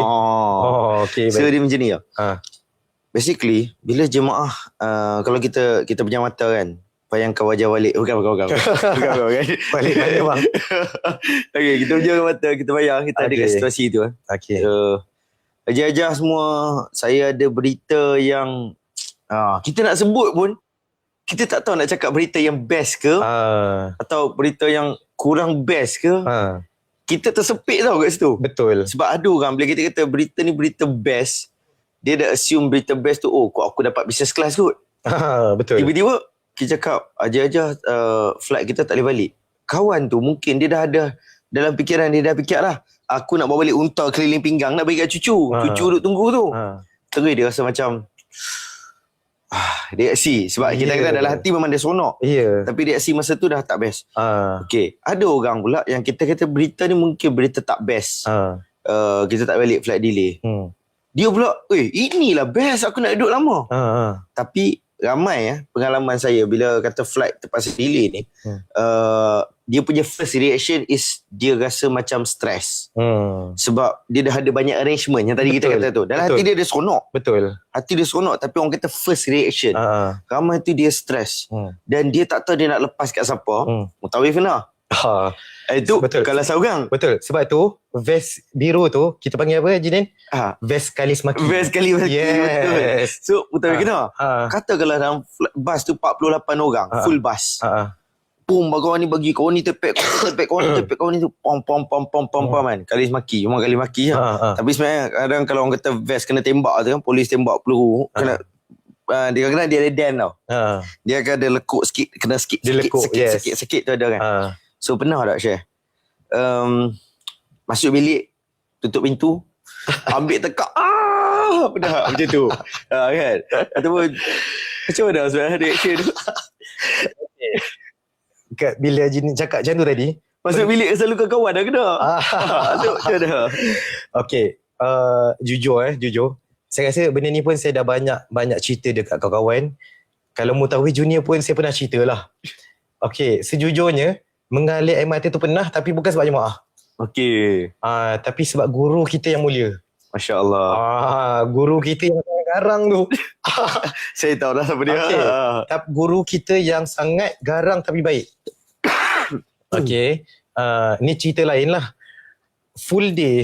Okey. So dia macam ni lah. Basically, bila jemaah, kalau kita punya mata kan, bayangkan wajah balik. Bukan. Balik bang. Okay, kita punya mata, kita bayang kita ada kat situasi tu. Okey. Ajar-ajar semua, saya ada berita yang kita nak sebut pun, kita tak tahu nak cakap berita yang best ke, atau berita yang kurang best ke. Kita tersepit tau kat situ. Betul. Sebab ada orang bila kita kata berita ni berita best, dia dah assume berita best tu, kok aku dapat business class kot. Betul. Tiba-tiba kita cakap ajar-ajar flight kita tak boleh balik. Kawan tu mungkin dia dah ada dalam fikiran, dia dah fikir lah, aku nak bawa balik unta keliling pinggang nak bagi kat cucu. Cucu duduk tunggu tu. Terus dia rasa macam reaksi. Sebab kita kata dalam hati memang dia seronok. Tapi reaksi masa tu dah tak best. Okay. Ada orang pula yang kita kata berita ni mungkin berita tak best. Kita tak balik flight delay. Dia pula, inilah best, aku nak duduk lama. Tapi ramai pengalaman saya bila kata flight terpaksa delay ni, dia punya first reaction is dia rasa macam stress. Sebab dia dah ada banyak arrangement yang tadi kita kata tu. Dalam hati dia seronok. Betul. Hati dia seronok, tapi orang kata first reaction, ramai tu dia stress. Dan dia tak tahu dia nak lepas kat siapa. Mutawif kena. Itu betul. Kalau seorang. Betul. Sebab tu vest biru tu kita panggil apa Jinin? Vest kalis maki. Vest kalis maki. Yes. So mutawif kena. Kata kalau dalam bas tu 48 orang, full bus. Pum, kawan ni bagi, kawan ni tepek, kawan ni tu pom kan. Kalis maki, memang kalis maki lah. Tapi sebenarnya kadang kalau orang kata vest kena tembak tu kan, polis tembak peluru, kena dia kena dia ada den tau. Dia akan ada lekuk sikit, kena sikit tu ada kan. So pernah tak Syekh? Masuk bilik, tutup pintu, ambil tekak. Pernah macam tu. Kan? Ataupun macam mana sebenarnya reaction tu? Bila Jin cakap macam tu tadi, masuk bilik selalu kawan dah kena. Macam mana? Okay, jujur saya rasa benda ni pun saya dah banyak cerita dekat kawan-kawan. Kalau Mutawif Junior pun saya pernah cerita lah. Okay, sejujurnya mengalir air mata tu pernah, tapi bukan sebab jemaah. Okay. Tapi sebab guru kita yang mulia. Masya Allah. Guru kita yang garang tu. Saya tahu dah siapa dia. Tapi guru kita yang sangat garang tapi baik. Okay. Ni cerita lain lah. Full day,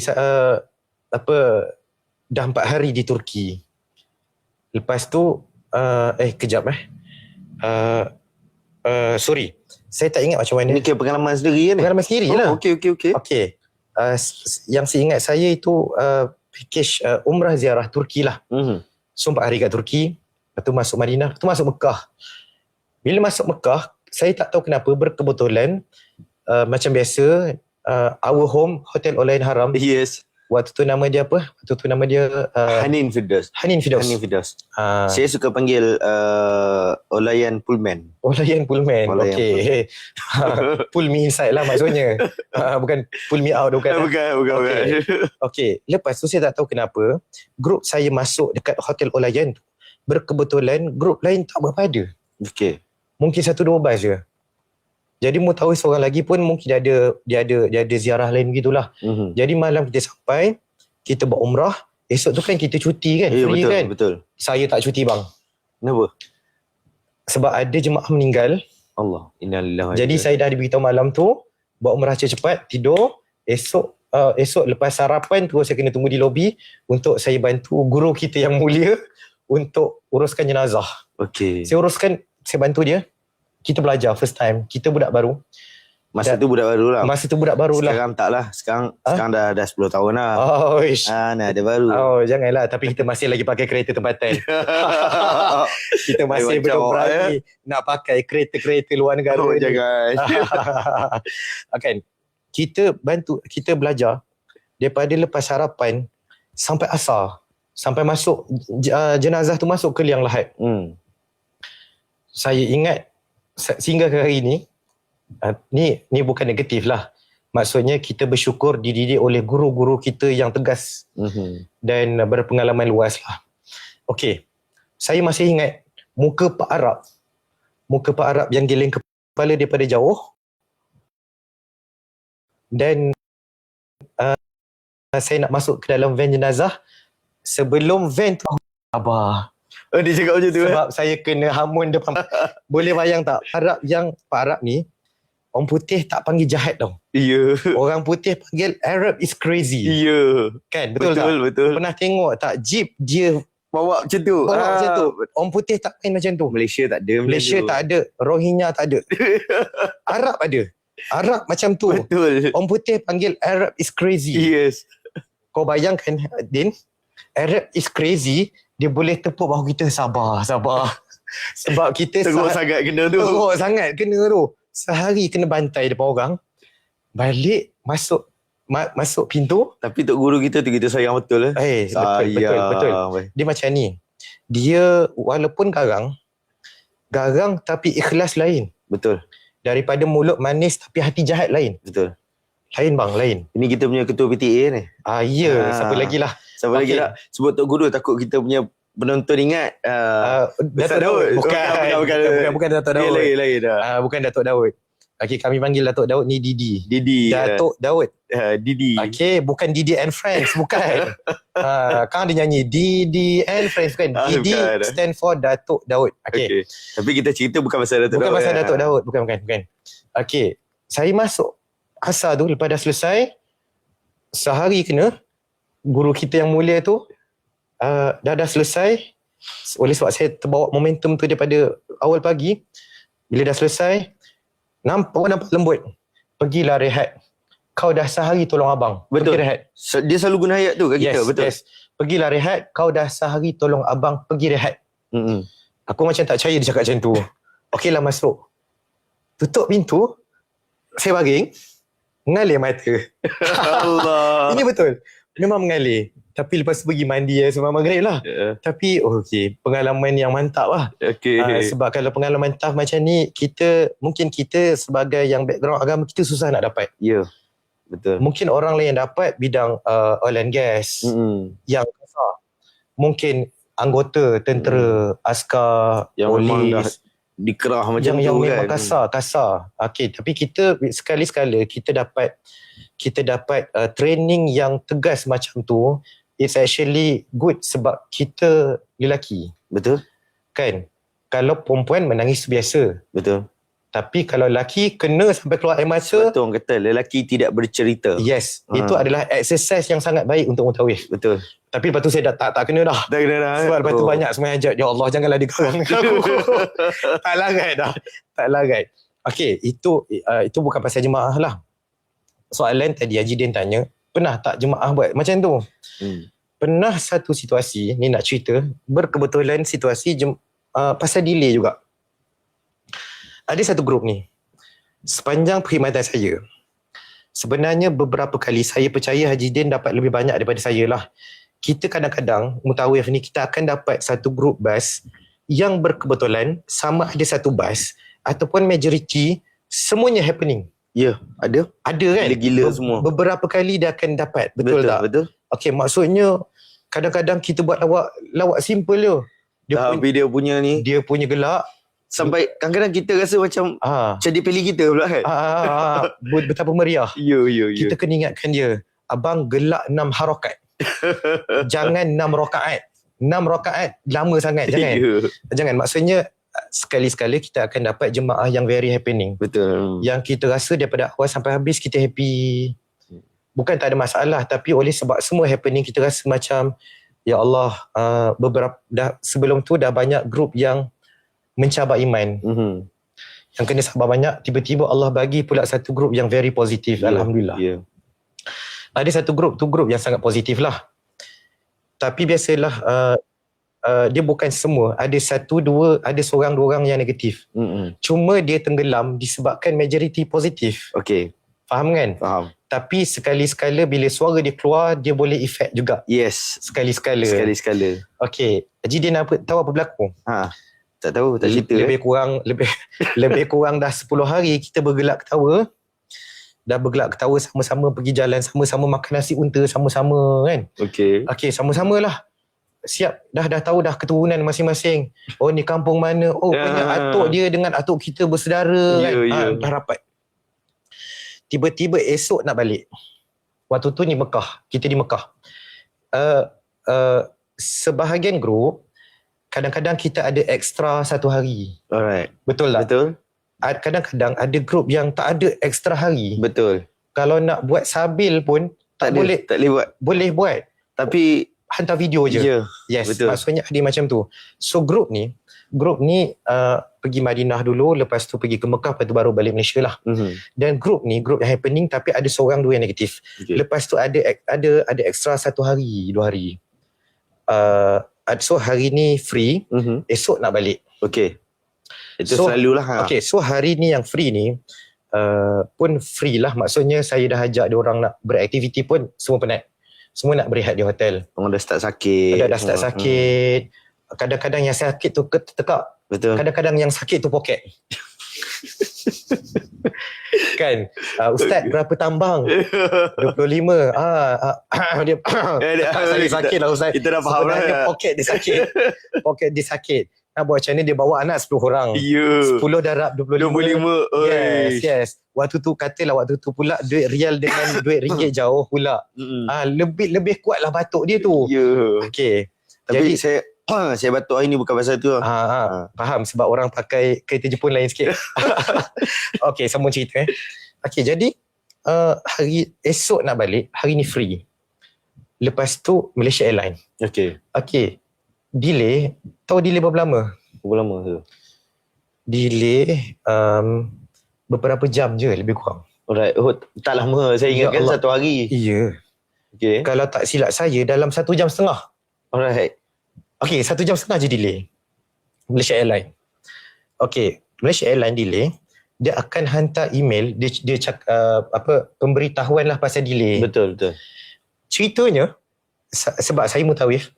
dah 4 hari di Turki. Lepas tu, kejap Sorry, saya tak ingat macam mana. Ini kira pengalaman sendiri kan? Pengalaman sendiri lah. Okey. Okey. Yang saya ingat saya itu package umrah ziarah Turki lah. So 4 hari kat Turki, lepas tu masuk Madinah, lepas tu masuk Mekah. Bila masuk Mekah, saya tak tahu kenapa berkebetulan macam biasa our home Hotel Olayan Haram. Yes. Waktu tu nama dia apa? Waktu tu nama dia Hanin Firdaus. Hanin Firdaus. Saya suka panggil Olayan Pullman. Olayan Pullman. Olayan Okey. Pull me inside lah maksudnya. Bukan pull me out bukan. Bukan. Okey, lepas tu saya tak tahu kenapa grup saya masuk dekat Hotel Olayan tu. Berkebetulan grup lain tak berapa ada. Okey. Mungkin 1-2 bas je. Jadi mu tahu seorang lagi pun mungkin dia ada ziarah lain gitulah. Jadi malam kita sampai, kita buat umrah, esok tu kan kita cuti kan, free betul, kan. Betul. Saya tak cuti bang. Kenapa? Sebab ada jemaah meninggal. Allah. Innalillahi. Jadi saya dah diberitahu malam tu, buat umrah cepat, tidur, esok lepas sarapan tu saya kena tunggu di lobi untuk saya bantu guru kita yang mulia untuk uruskan jenazah. Okey. Saya bantu dia. Kita belajar first time. Kita budak baru. Masa tu budak baru lah. Sekarang tak lah. Sekarang dah 10 tahun lah. Oh, ish. Nah, ada baru. Oh, janganlah. Tapi kita masih lagi pakai kereta tempatan. Kita masih belum berani nak pakai kereta-kereta luar negara. Oh, jangan. Kan? Kita belajar daripada lepas sarapan sampai asar. Sampai masuk jenazah tu masuk ke liang lahat. Saya ingat sehingga ke hari ini, ni bukan negatif lah. Maksudnya kita bersyukur dididik oleh guru-guru kita yang tegas dan berpengalaman luas lah. Okey, saya masih ingat muka Pak Arab yang geleng kepala daripada jauh. Dan saya nak masuk ke dalam van jenazah. Sebelum van tu Abah. Oh, dia cakap macam tu. Sebab saya kena hamun depan. Boleh bayang tak? Pak Arab ni, orang putih tak panggil jahat tau. Ya. Orang putih panggil Arab is crazy. Ya. Kan? Betul tak? Betul. Pernah tengok tak? Jeep dia Bawa macam tu. macam tu. Orang putih tak main macam tu. Malaysia tak ada. Malaysia tak ada. Rohingya tak ada. Arab ada. Arab macam tu. Betul. Orang putih panggil Arab is crazy. Yes. Kau bayangkan, Din, Arab is crazy, dia boleh tepuk bahu kita sabar. Sebab kita Teruk sangat kena tu. Teruk sangat kena tu. Sehari kena bantai depan orang. Balik masuk pintu. Tapi tok guru kita tu kita sayang betul. Betul. Dia macam ni. Dia walaupun garang tapi ikhlas lain. Betul. Daripada mulut manis tapi hati jahat lain. Betul. Lain bang, lain. Ini kita punya ketua PTA ni. Ya, siapa lagi lah. Siapa lagi lah. Sebut tok guru takut kita punya penonton ingat Datuk Daud. Bukan Datuk Daud. Lain dah. Bukan Datuk Daud. Okey, kami panggil Datuk Daud ni Didi. Datuk Daud. Didi. Okey, bukan Didi and Friends, bukan. Kan dia nyanyi Didi and Friends kan. Didi stand for Datuk Daud. Okey. Tapi kita cerita bukan pasal Datuk Daud. Bukan pasal Datuk Daud, bukan. Okey, saya masuk asar tu lepas dah selesai. Sehari kena guru kita yang mulia tu dah selesai. Oleh sebab saya terbawa momentum tu daripada awal pagi. Bila dah selesai, nampak lembut. Pergilah rehat. Kau dah sehari tolong abang. Betul. Pergi rehat. Dia selalu guna ayat tu kat kita. Betul. Yes. Pergilah rehat. Kau dah sehari tolong abang. Pergi rehat. Aku macam tak percaya dia cakap macam tu. Okeylah masuk. Tutup pintu. Saya baring. Mengalir mata. Allah. Ini betul. Memang mengalir. Tapi lepas tu pergi mandi semua maghrib lah. Tapi okey, pengalaman yang mantap lah. Sebab kalau pengalaman tough macam ni, mungkin kita sebagai yang background agama kita susah nak dapat. Ya, betul. Mungkin orang lain yang dapat bidang oil and gas yang kasar. Mungkin anggota tentera, askar, yang memang dah polis, dikerah macam yang tu memang kan. kasar. Okey, tapi kita sekali-sekala kita dapat training yang tegas macam tu. It's actually good sebab kita lelaki. Betul. Kan? Kalau perempuan menangis biasa. Betul. Tapi kalau lelaki kena sampai keluar air mata, Betul orang kata lelaki tidak bercerita. yes, itu adalah exercise yang sangat baik untuk mutawif. Betul. Tapi lepas tu saya dah tak kena dah. Dah kena dah. Sebab lepas tu banyak semua yang ajak, ya Allah janganlah digarang aku. Tak larat dah. Tak larat. Okey, itu bukan pasal jemaah lah. Soalan tadi Haji Din tanya, pernah tak jemaah buat macam tu? Pernah satu situasi, ni nak cerita, berkebetulan situasi pasal delay juga. Ada satu grup ni, sepanjang perkhidmatan saya, sebenarnya beberapa kali saya percaya Haji Din dapat lebih banyak daripada saya lah. Kita kadang-kadang, mutawif ni, kita akan dapat satu grup bas yang berkebetulan sama ada satu bas ataupun majoriti semuanya happening. Ya, ada. Ada kan? Gila-gila semua. Beberapa kali dia akan dapat. Betul tak? Betul. Okey, maksudnya kadang-kadang kita buat lawak simple je. Tapi dia punya ni Dia punya gelak. sampai kadang-kadang kita rasa macam dia pilih kita pula kan. Betapa meriah. Ya. Kita kena ingatkan dia, abang gelak 6 harakat. Jangan 6 rakaat. 6 rakaat lama sangat. Jangan. Maksudnya sekali-sekala kita akan dapat jemaah yang very happening. Betul. Yang kita rasa daripada awal sampai habis kita happy. Bukan tak ada masalah, tapi oleh sebab semua happening kita rasa macam ya Allah, sebelum tu dah banyak grup yang mencabar iman. Yang kena sabar banyak, tiba-tiba Allah bagi pula satu grup yang very positif. Alhamdulillah. Ada satu grup, tu grup yang sangat positif lah. Tapi biasalah dia bukan semua. Ada seorang dua orang yang negatif. Cuma dia tenggelam disebabkan majoriti positif. Okey. Faham kan? Faham. Tapi sekali-sekala bila suara dia keluar, dia boleh efek juga. Yes. Sekali-sekala. Okey. Haji Din tahu apa berlaku? Tak tahu, tak cerita. Lebih kurang dah 10 hari kita bergelak ketawa. Dah bergelak ketawa sama-sama pergi jalan, sama-sama makan nasi unta sama-sama kan. Okey, sama-sama lah. Siap, dah tahu dah keturunan masing-masing. Oh ni kampung mana? Oh punya atuk dia dengan atuk kita bersaudara kan. Dah rapat. Tiba-tiba esok nak balik. Waktu tu ni Mekah. Kita di Mekah. Sebahagian grup kadang-kadang kita ada ekstra satu hari. Alright. Betul tak? Betul. Kadang-kadang ada grup yang tak ada ekstra hari. Betul. Kalau nak buat sabil pun tak boleh buat. Boleh buat. Tapi hantar video je. Yes, betul. Maksudnya ada macam tu. So grup ni pergi Madinah dulu, lepas tu pergi ke Mekah, lepas tu baru balik Malaysia lah. Dan grup ni grup yang happening tapi ada seorang dua yang negatif. Lepas tu ada ekstra satu hari, 2 hari. So hari ni free, esok nak balik. Okey. Itu selalulah. Okey, so hari ni yang free ni pun free lah. Maksudnya saya dah ajak dia orang nak beraktiviti pun semua penat. Semua nak berehat di hotel. Orang dah start sakit. Dah start sakit. Kadang-kadang yang sakit tu tekak. Betul. Kadang-kadang yang sakit tu poket. Kan? Ustaz berapa tambang? 25. Dia saya sakit lah Ustaz. Kita dah faham lah. Sebenarnya poket dia sakit. Poket dia sakit. Nak buat macam ni, dia bawa anak 10 orang. 10 darab 25. Yes. Waktu tu pula duit rial dengan duit ringgit jauh pula. Lebih kuat lah batuk dia tu. Okey. Tapi saya batuk hari ni bukan pasal tu. Faham, sebab orang pakai kereta Jepun lain sikit. Okey, sambung cerita. Okey, jadi hari esok nak balik, hari ni free. Lepas tu Malaysia Airlines. Okey. Delay, tahu delay berapa lama? Berapa lama tu? Delay beberapa jam je lebih kurang. Alright. Tak lama. Saya ingatkan 1 hari. Ya. Okay. Kalau tak silap saya dalam 1 jam setengah. Alright. Okey, 1 jam setengah je delay. Malaysia Airlines. Okey, Malaysia Airlines delay, dia akan hantar email, dia pemberitahuan lah pasal delay. Betul. Ceritanya, sebab saya mutawif,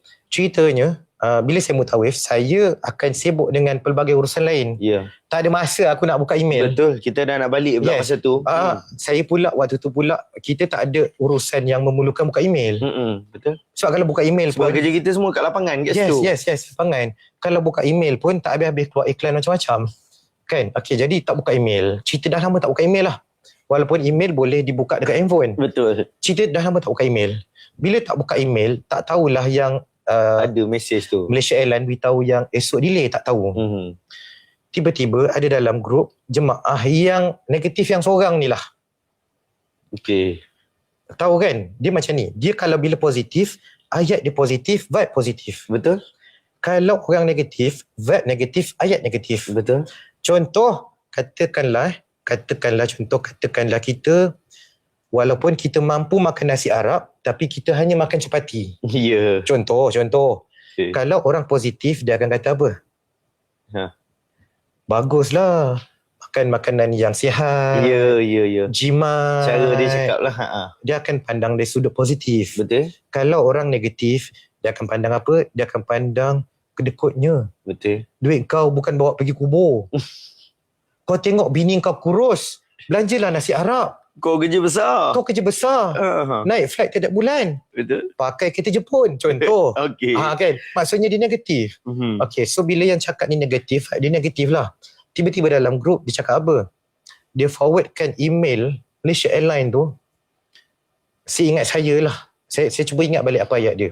bila saya mutawif, saya akan sibuk dengan pelbagai urusan lain. Tak ada masa aku nak buka email. Betul, kita dah nak balik pula masa tu. Saya pula, waktu tu pula, kita tak ada urusan yang memerlukan buka email. Betul. Sebab kalau buka email sebab kerja kita semua kat lapangan kat situ. Yes, lapangan. Kalau buka email pun tak habis-habis keluar iklan macam-macam. Kan? Okey, jadi tak buka email. Cerita dah lama tak buka email lah. Walaupun email boleh dibuka dekat handphone. Betul. Cerita dah lama tak buka email. Bila tak buka email, tak tahulah yang ada mesej tu. Malaysia Airlines beritahu yang esok delay, tak tahu. tiba-tiba ada dalam grup jemaah yang negatif yang seorang ni lah. Okey. Tahu kan? Dia macam ni. Dia kalau bila positif, ayat dia positif, vibe positif. Betul? Kalau orang negatif, vibe negatif, ayat negatif. Betul? Contoh, katakanlah kita walaupun kita mampu makan nasi Arab tapi kita hanya makan chapati. Ya. Contoh. Okay. Kalau orang positif dia akan kata apa? Ha. Baguslah. Makan makanan yang sihat. Ya. Jimat. Cara dia cakap lah. Dia akan pandang dari sudut positif. Betul? Kalau orang negatif, dia akan pandang apa? Dia akan pandang kedekutnya. Betul. Duit kau bukan bawa pergi kubur. Kau tengok bini kau kurus. Belanjalah nasi Arab. Kau kerja besar. Kau kerja besar. Naik flight tiap bulan. Betul? Pakai kereta Jepun. Contoh. Okey. Kan? Maksudnya dia negatif. Okay, so bila yang cakap ni negatif, dia negatif lah. Tiba-tiba dalam grup dia cakap apa? Dia forwardkan email Malaysia Airlines tu. Seingat saya lah. Saya cuba ingat balik apa ayat dia.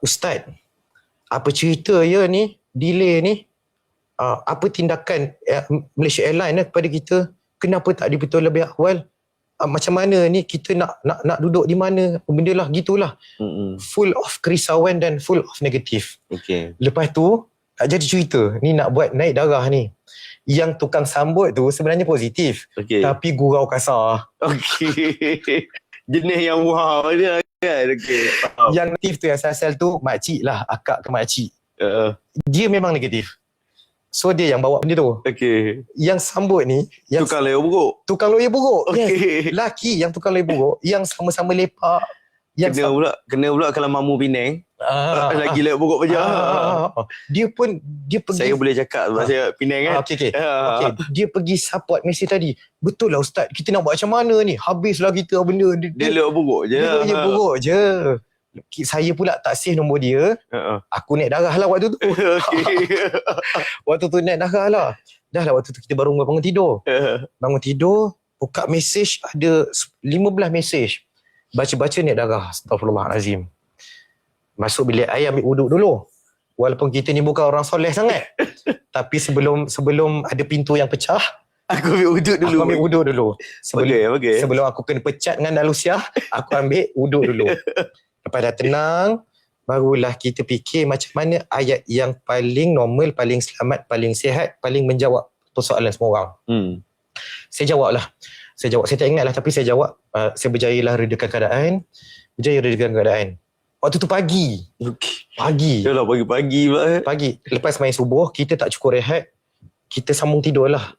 Ustaz, apa cerita ya ni? Delay ni? Apa tindakan Malaysia Airlines kepada kita? Kenapa tak diberitahu lebih awal? Macam mana ni kita nak duduk di mana? Benda lah, gitulah. Full of kerisauan dan full of negatif. Okey. Lepas tu, tak jadi cerita. Ni nak buat naik darah ni. Yang tukang sambut tu sebenarnya positif. Okey. Tapi gurau kasar. Okey. Jenis yang wow dia kan. Okey. Yang negatif tu, yang asal tu, makcik lah. Akak ke makcik. Dia memang negatif. So dia yang bawa benda tu. Okey. Yang sambut ni, yang Tukang leo buruk. tukang lawyer buruk. Okey. Yes. Laki yang tukang lawyer buruk, yang sama-sama lepak. Yang Kena pula kalau mamu Penang. Lagi leo buruk je. Dia pergi. Saya boleh cakap sebab saya Penang kan. Okey. Dia pergi support mesej tadi. Betul lah Ustaz, kita nak buat macam mana ni? Habislah kita benda. Dia leo buruk je. Dia lawyer buruk je. Saya pula tak save nombor dia. Aku naik darah lah waktu tu. Okey. Waktu tu naik darah lah. Dah lah waktu tu kita baru bangun tidur. Bangun tidur, buka mesej ada 15 mesej. Baca-baca naik darah. Astaghfirullahalazim. Masuk bilik air ambil wuduk dulu. Walaupun kita ni bukan orang soleh sangat. Tapi sebelum ada pintu yang pecah, Aku ambil wuduk dulu. aku ambil wuduk dulu. Okey. Sebelum aku kena pecat dengan Dalusia, aku ambil wuduk dulu. Lepas dah tenang, barulah kita fikir macam mana ayat yang paling normal, paling selamat, paling sihat, paling menjawab persoalan semua orang. Saya jawab. Saya tak ingat lah, tapi saya jawab. Saya berjayalah redakan keadaan. Waktu tu pagi. Okey. Pagi. Yalah pagi-pagi pula. Pagi. Lepas main subuh, kita tak cukup rehat. Kita sambung tidur lah.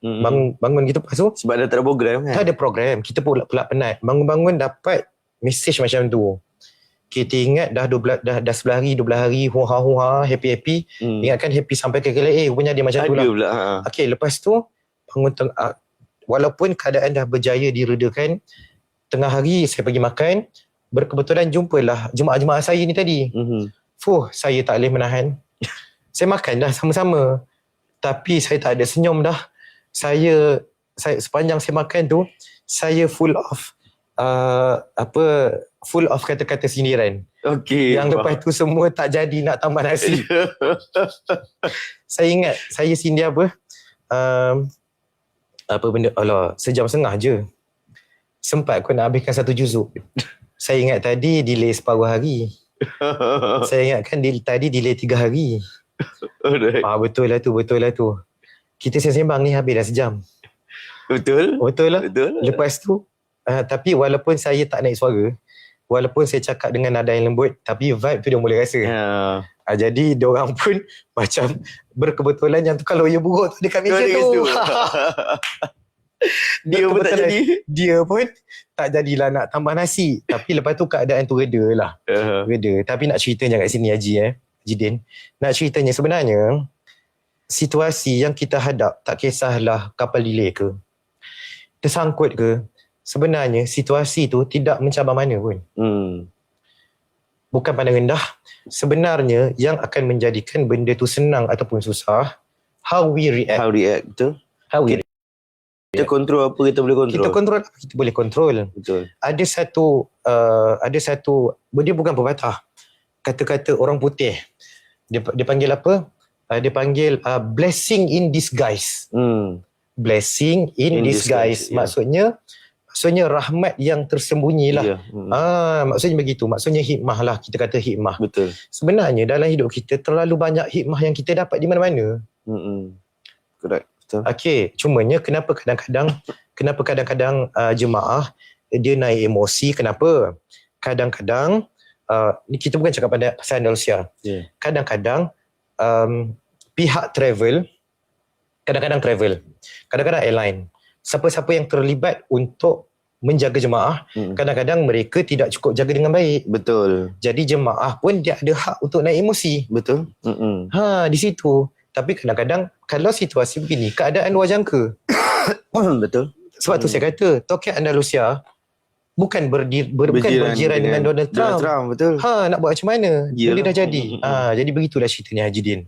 Bangun gitu. Lepas tu, Sebab dah tak ada program kan. tak ada program. Kita pula penat. Bangun-bangun dapat mesej macam tu. Kita ingat dah 11 hari, 12 hari, huha-huha, happy-happy. Ingatkan happy sampai ke KLA, rupanya dia macam tu lah. Ada pula. Okey, lepas tu, bangun walaupun keadaan dah berjaya diredakan, tengah hari saya pergi makan, berkebetulan jumpalah jemaah-jemaah saya ni tadi. Saya tak boleh menahan. Saya makan dah sama-sama. Tapi saya tak ada senyum dah. Saya sepanjang saya makan tu, saya full of kata-kata sindiran. Okey. Yang lepas tu semua tak jadi nak tambah nasi. Saya ingat, saya sindir apa? Apa benda? Alah, sejam setengah je. Sempat aku nak habiskan 1 juzuk. Saya ingat tadi delay separuh hari. Saya ingatkan tadi delay 3 hari. Betul lah tu. Kita sembang ni habis dah sejam. Betul lah. Lepas tu, tapi walaupun saya tak naik suara, walaupun saya cakap dengan nada yang lembut, tapi vibe tu dia boleh rasa. Jadi diorang pun macam berkebetulan yang tu kalau ia buruk tu dekat meja tu. Dia pun tak jadi. Dia pun tak jadilah nak tambah nasi. Tapi lepas tu keadaan tu reda lah. Reda. Tapi nak ceritanya kat sini Haji Din. Nak ceritanya sebenarnya situasi yang kita hadap, tak kisahlah kapal delay ke, tersangkut ke, sebenarnya situasi tu tidak mencabar mana pun. Bukan pandang rendah. Sebenarnya yang akan menjadikan benda tu senang ataupun susah, how we react. Betul. How we Kita kontrol apa kita boleh kontrol. Kita kontrol apa kita boleh kontrol. Betul. Ada satu dia bukan pepatah. Kata-kata orang putih. Dia panggil apa? Dia panggil blessing in disguise. Blessing in disguise. ya. Maksudnya rahmat yang tersembunyi lah. Ya. Maksudnya begitu. Maksudnya hikmah lah. Kita kata hikmah. Betul. Sebenarnya dalam hidup kita terlalu banyak hikmah yang kita dapat di mana-mana. Correct. Betul. Okey, cumanya kenapa kadang-kadang jemaah dia naik emosi, kenapa? Kadang-kadang ni kita bukan cakap pasal Andalusia. Yeah. Kadang-kadang pihak travel, kadang-kadang airline, siapa-siapa yang terlibat untuk menjaga jemaah, kadang-kadang mereka tidak cukup jaga dengan baik. Betul. Jadi jemaah pun dia ada hak untuk naik emosi. Betul. Di situ. Tapi kadang-kadang kalau situasi begini, keadaan luar jangka. Betul. Sebab tu saya kata, Toket Andalusia bukan berjiran dengan Donald Trump. Betul. Nak buat macam mana? Yalah. Benda dah jadi. Jadi begitulah ceritanya Haji Din.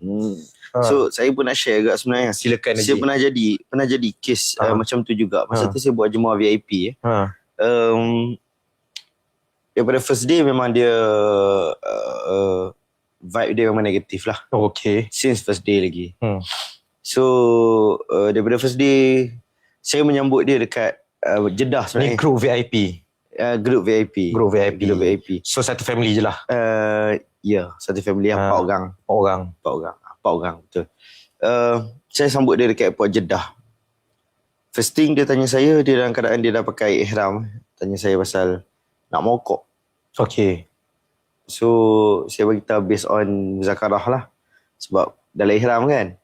So saya pun nak share agak sebenarnya. Silakan Haji. Saya pernah jadi kes macam tu juga. Masa tu saya buat jemaah VIP. Daripada first day memang dia vibe dia memang negatif lah. Okay. Since first day lagi. So daripada first day saya menyambut dia dekat Jeddah Ni sebenarnya. group VIP. Group VIP. Group VIP. VIP. So satu family je lah. Ya, satu family yang 4 orang. 4 orang betul. Saya sambut dia dekat airport Jeddah. First thing dia tanya saya, dia dalam keadaan dia dah pakai ihram, tanya saya pasal nak mokok. Okay. So saya beritahu based on muzakarah lah, sebab dalam ihram kan.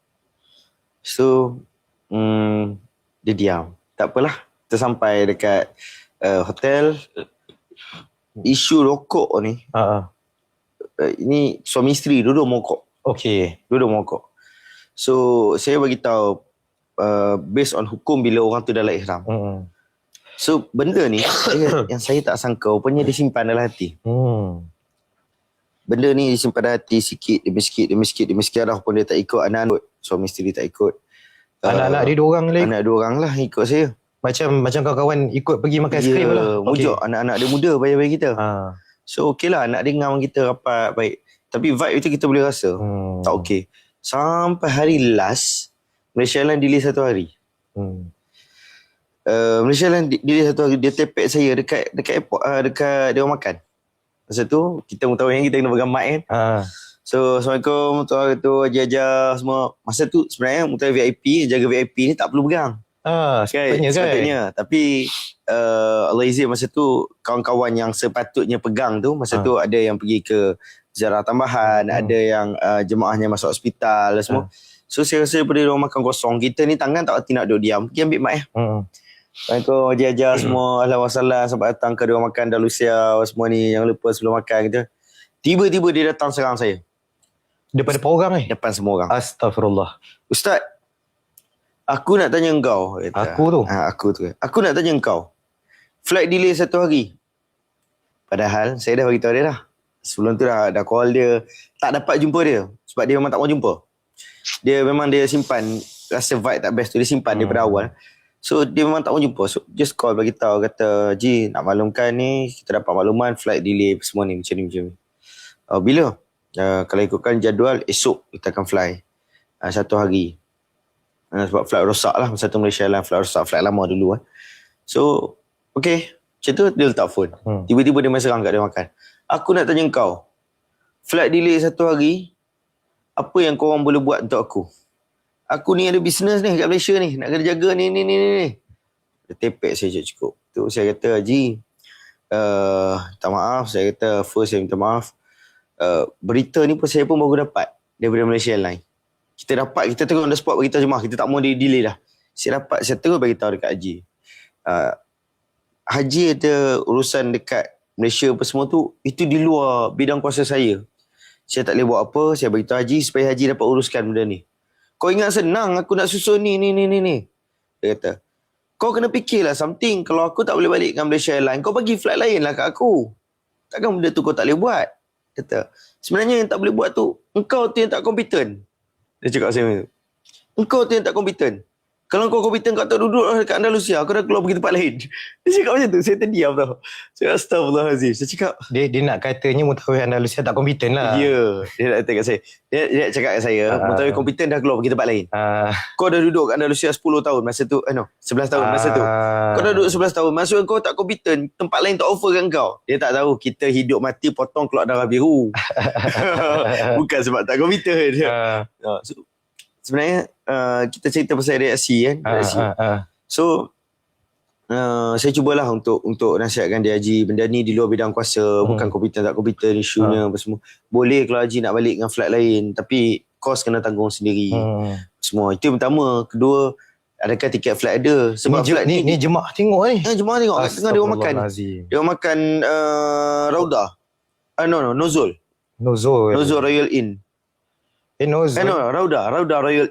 So dia diam. Tak apalah, kita sampai dekat hotel. Isu rokok ni, ini suami isteri duduk mokok. Okay. Duduk mokok. So saya beritahu based on hukum bila orang tu dalam ihram. So benda ni yang saya tak sangka, rupanya dia simpan dalam hati. Benda ni disimpan dalam hati sikit demi sikit. Dah pun dia tak ikut, anak-anak suami isteri tak ikut. Anak-anak dia 2 orang lagi. Anak 2 orang lah ikut saya. Macam kawan-kawan ikut pergi makan aiskrim lah. Mujuk anak-anak dia muda bayar-bayar kita. So okey lah, anak dia ngam kita rapat baik. Tapi vibe itu kita boleh rasa tak okey. Sampai hari last Malaysia Airlines delay 1 hari. Malaysia Airlines delay 1 hari. Dia tepek saya dekat airport, dekat dia orang makan. Masa tu kita tahu yang kita kena pegang mic kan. So Assalamualaikum tuan tu ajar semua. Masa tu sebenarnya mutai VIP, jaga VIP ni tak perlu pegang. Sepatutnya. Tapi Allah izin masa tu kawan-kawan yang sepatutnya pegang tu masa tu ada yang pergi ke ziarah tambahan, ada yang jemaahnya masuk hospital semua. So saya rasa daripada orang makan kosong, kita ni tangan tak reti nak duduk diam, pergi ambil mic Assalamualaikum ajar semua, ahlan wassalam, selamat datang ke Ruang Makan Andalusia semua ni, jangan lupa sebelum makan gitu. Tiba-tiba dia datang serang saya. Depan orang ni? Depan semua orang. Astaghfirullah. Ustaz, aku nak tanya engkau. Aku tu. Aku nak tanya engkau. Flight delay 1 hari. Padahal saya dah beritahu dia dah. Sebelum tu dah call dia. Tak dapat jumpa dia. Sebab dia memang tak mau jumpa. Dia memang dia simpan. Rasa vibe tak best tu. Dia simpan daripada awal. So dia memang tak mau jumpa. So just call bagi tahu. Kata, Ji nak maklumkan ni. Kita dapat makluman flight delay semua ni. Macam ni. Bila? Kalau ikutkan jadual, esok kita akan fly. 1 hari. Sebab flight rosak lah. Masa tu Malaysia Airlines flight rosak. Flight lama dulu. So, okay. Macam tu dia letak phone. Tiba-tiba dia main serang kat dia makan. Aku nak tanya kau. Flight delay 1 hari. Apa yang korang boleh buat untuk aku? Aku ni ada bisnes ni kat Malaysia ni. Nak kena jaga ni. Dia tepek saya cukup. Tu saya kata, Haji, minta maaf. Saya kata, first saya minta maaf. Berita ni pun saya pun baru dapat daripada Malaysia Airlines. Kita dapat, kita terus on the spot beritahu jemaah. Kita tak mau delay dah. Saya terus beritahu dekat Haji. Haji ada urusan dekat Malaysia apa semua tu, itu di luar bidang kuasa saya. Saya tak boleh buat apa. Saya beritahu Haji supaya Haji dapat uruskan benda ni. Kau ingat senang aku nak susun ni. Dia kata, kau kena fikirlah something. Kalau aku tak boleh balik ke Malaysia Airlines, kau bagi flight lain lah kat aku. Takkan benda tu kau tak boleh buat. Kata, sebenarnya yang tak boleh buat tu, engkau tu yang tak kompeten. Dia cakap saya, engkau tu yang tak kompeten. Kalau kau kompetent kau tak duduk dekat Andalusia, kau dah keluar pergi tempat lain. Dia cakap macam tu. Saya terdiam tau. Saya astagfirullahalazim. Saya cakap, Dia nak katanya Mutawif Andalusia tak kompeten lah. ya. Dia nak kata kat saya. Dia nak cakap kat saya, Mutawif kompetent dah keluar pergi tempat lain. Kau dah duduk kat Andalusia 10 tahun masa tu. 11 tahun masa tu. Kau dah duduk 11 tahun. Maksudnya kau tak kompeten. Tempat lain tak offer kan kau. Dia tak tahu kita hidup mati potong keluar darah biru. Bukan sebab tak kompeten. So, sebenarnya kita cerita pasal reaksi kan. Reaksi. So saya cubalah untuk nasihatkan dia, Haji, benda ni di luar bidang kuasa, bukan kompeten tak kompeten isunya apa semua. Boleh kalau Haji nak balik dengan flight lain, tapi kos kena tanggung sendiri. Semua. Itu yang pertama. Kedua, adakah tiket flight ada? Sebab flight ni jemaah tengok ni. Jemaah tengok kat tengah dia orang makan. Dia orang makan Rauda. Nozul Royal Inn. Nozul. Rauda Royal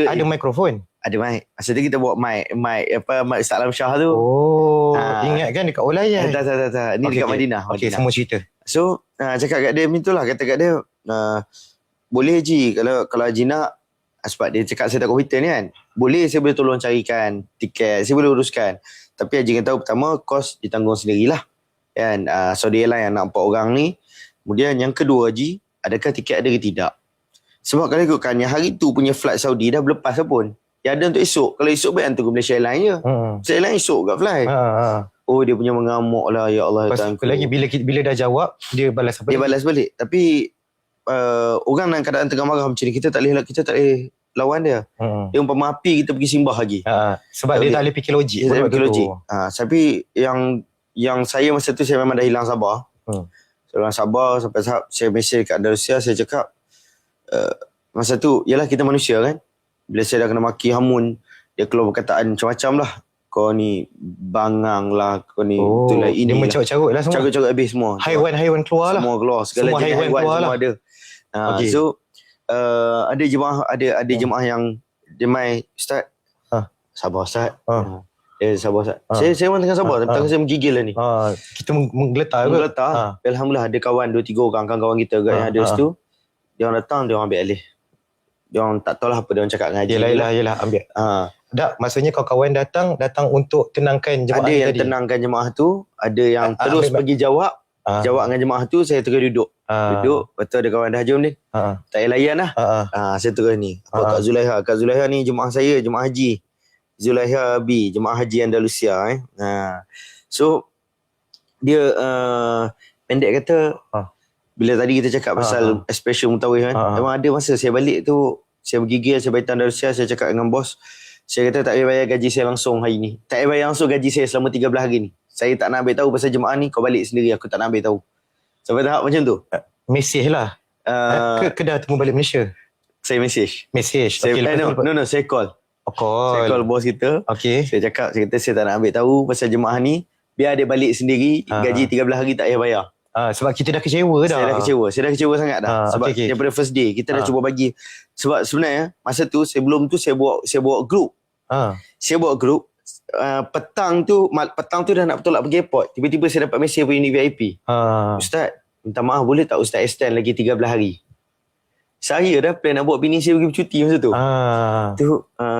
Ada mikrofon. Ada mic. Masa tu kita bawa mic Ustaz Alam Shah tu. Ingat kan dekat Olayan. Tak. Ni dekat Madinah. Okey, semua cerita. So, cakap kat dia itulah, kata kat dia, boleh Haji kalau Haji nak, sebab dia cakap saya tak kompeten kan. Boleh, saya boleh tolong carikan tiket, saya boleh uruskan. Tapi Haji kata pertama kos ditanggung sendirilah. Kan? Saudi Airlines yang nak 4 orang ni. Kemudian yang kedua, Haji, adakah tiket ada ke tidak? Sebab kalau ikutkan yang hari tu punya flight Saudi dah berlepas pun. Yang ada untuk esok. Kalau esok baik hantar ke Malaysia Airlines je. Malaysia Airlines esok kat flight. Oh, dia punya mengamuk lah. Ya Allah. Lepas lagi bila dah jawab, dia balas apa? Dia balas balik. Tapi orang dalam keadaan tengah marah macam ni, kita tak boleh lawan dia. Dia umpama api, kita pergi simbah lagi. Sebab dia tak boleh fikir logik. Dia tak boleh fikir logik. Tapi yang saya masa tu, saya memang dah hilang sabar. Saya hilang sabar sampai tahap saya mesej kat Andalusia, saya cakap masa tu, yalah kita manusia kan. Bila saya dah kena maki hamun, dia keluar perkataan macam-macam lah. Kau ni bangang lah, kau ni itulah ini. Dia mencarut-carut lah semua. Carut-carut habis semua. Haiwan keluar lah. Semua keluar. Segala jenis haiwan semua lah. Ada. So ada jemaah yang dia mai, Ustaz. Sabar Ustaz. Sabar Ustaz. Saya memang tengah sabar, tapi saya menggigil lah ni. Kita menggeletar ke? Menggeletar. Alhamdulillah ada kawan 2-3 orang, kawan kita yang ada situ. Dia orang datang, dia orang ambil alih. Dia orang tak tahulah apa dia orang cakap dengan Haji. Yelah ambil. Tak, maksudnya kawan-kawan datang untuk tenangkan jemaah tadi. Ada yang tadi. tenangkan jemaah tu, ada yang terus pergi jawab dengan jemaah tu, saya terus duduk. Duduk, betul ada kawan dah jom ni. Tak payah layan lah. Saya terus ni. Kak Zulaiha. Kak Zulaiha ni jemaah saya, jemaah haji. Zulaiha Abi, jemaah haji Andalusia. So, dia pendek kata, bila tadi kita cakap pasal special Mutawif kan, memang ada masa saya balik tu, saya bergigil, saya balik Andalusia, saya cakap dengan bos, saya kata tak payah bayar gaji saya langsung hari ni. Tak payah bayar langsung gaji saya selama 13 hari ni. Saya tak nak ambil tahu pasal jemaah ni, kau balik sendiri, aku tak nak ambil tahu. Sampai tahap macam tu. Mesej lah. Ke dah temu balik Malaysia? Saya mesej. Saya call. Saya call bos kita. Saya cakap, saya kata saya tak nak ambil tahu pasal jemaah ni, biar dia balik sendiri, gaji 13 hari tak payah bayar. Sebab kita dah kecewa dah. Saya dah kecewa sangat dah. Sebab daripada first day kita dah cuba bagi. Sebab sebenarnya masa tu sebelum tu saya bawa grup. Saya bawa grup. Petang tu dah nak tolak pergi airport. Tiba-tiba saya dapat mesej dari unit VIP. Ustaz, minta maaf boleh tak Ustaz extend lagi 13 hari? Saya dah plan nak bawa bini saya pergi bercuti masa tu.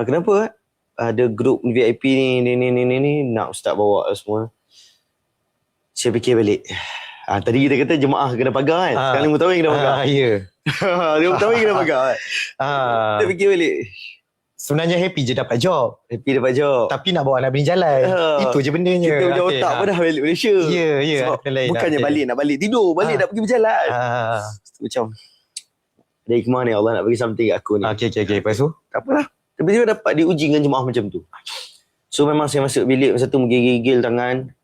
Kenapa? Ada grup VIP ni nak Ustaz bawa semua. Saya fikir balik. Tadi kita kata jemaah kena pagar kan. Sekarang ni Mutawif kena pagar. Ya. Dia Mutawif kena pagar kan. Kita fikir balik. Sebenarnya happy je dapat job. Happy dapat job. Tapi nak bawa anak bini jalan. Itu je bendanya. Kita punya otak pun dah balik Malaysia. Ya. Bukannya nak balik tidur. Balik nak pergi berjalan. Macam ada hikmah ni, Allah nak bagi something kat aku ni. Okay. Lepas tu? Tak apalah. Tiba-tiba dapat diuji dengan jemaah macam tu. So memang saya masuk bilik masa tu menggigil tangan.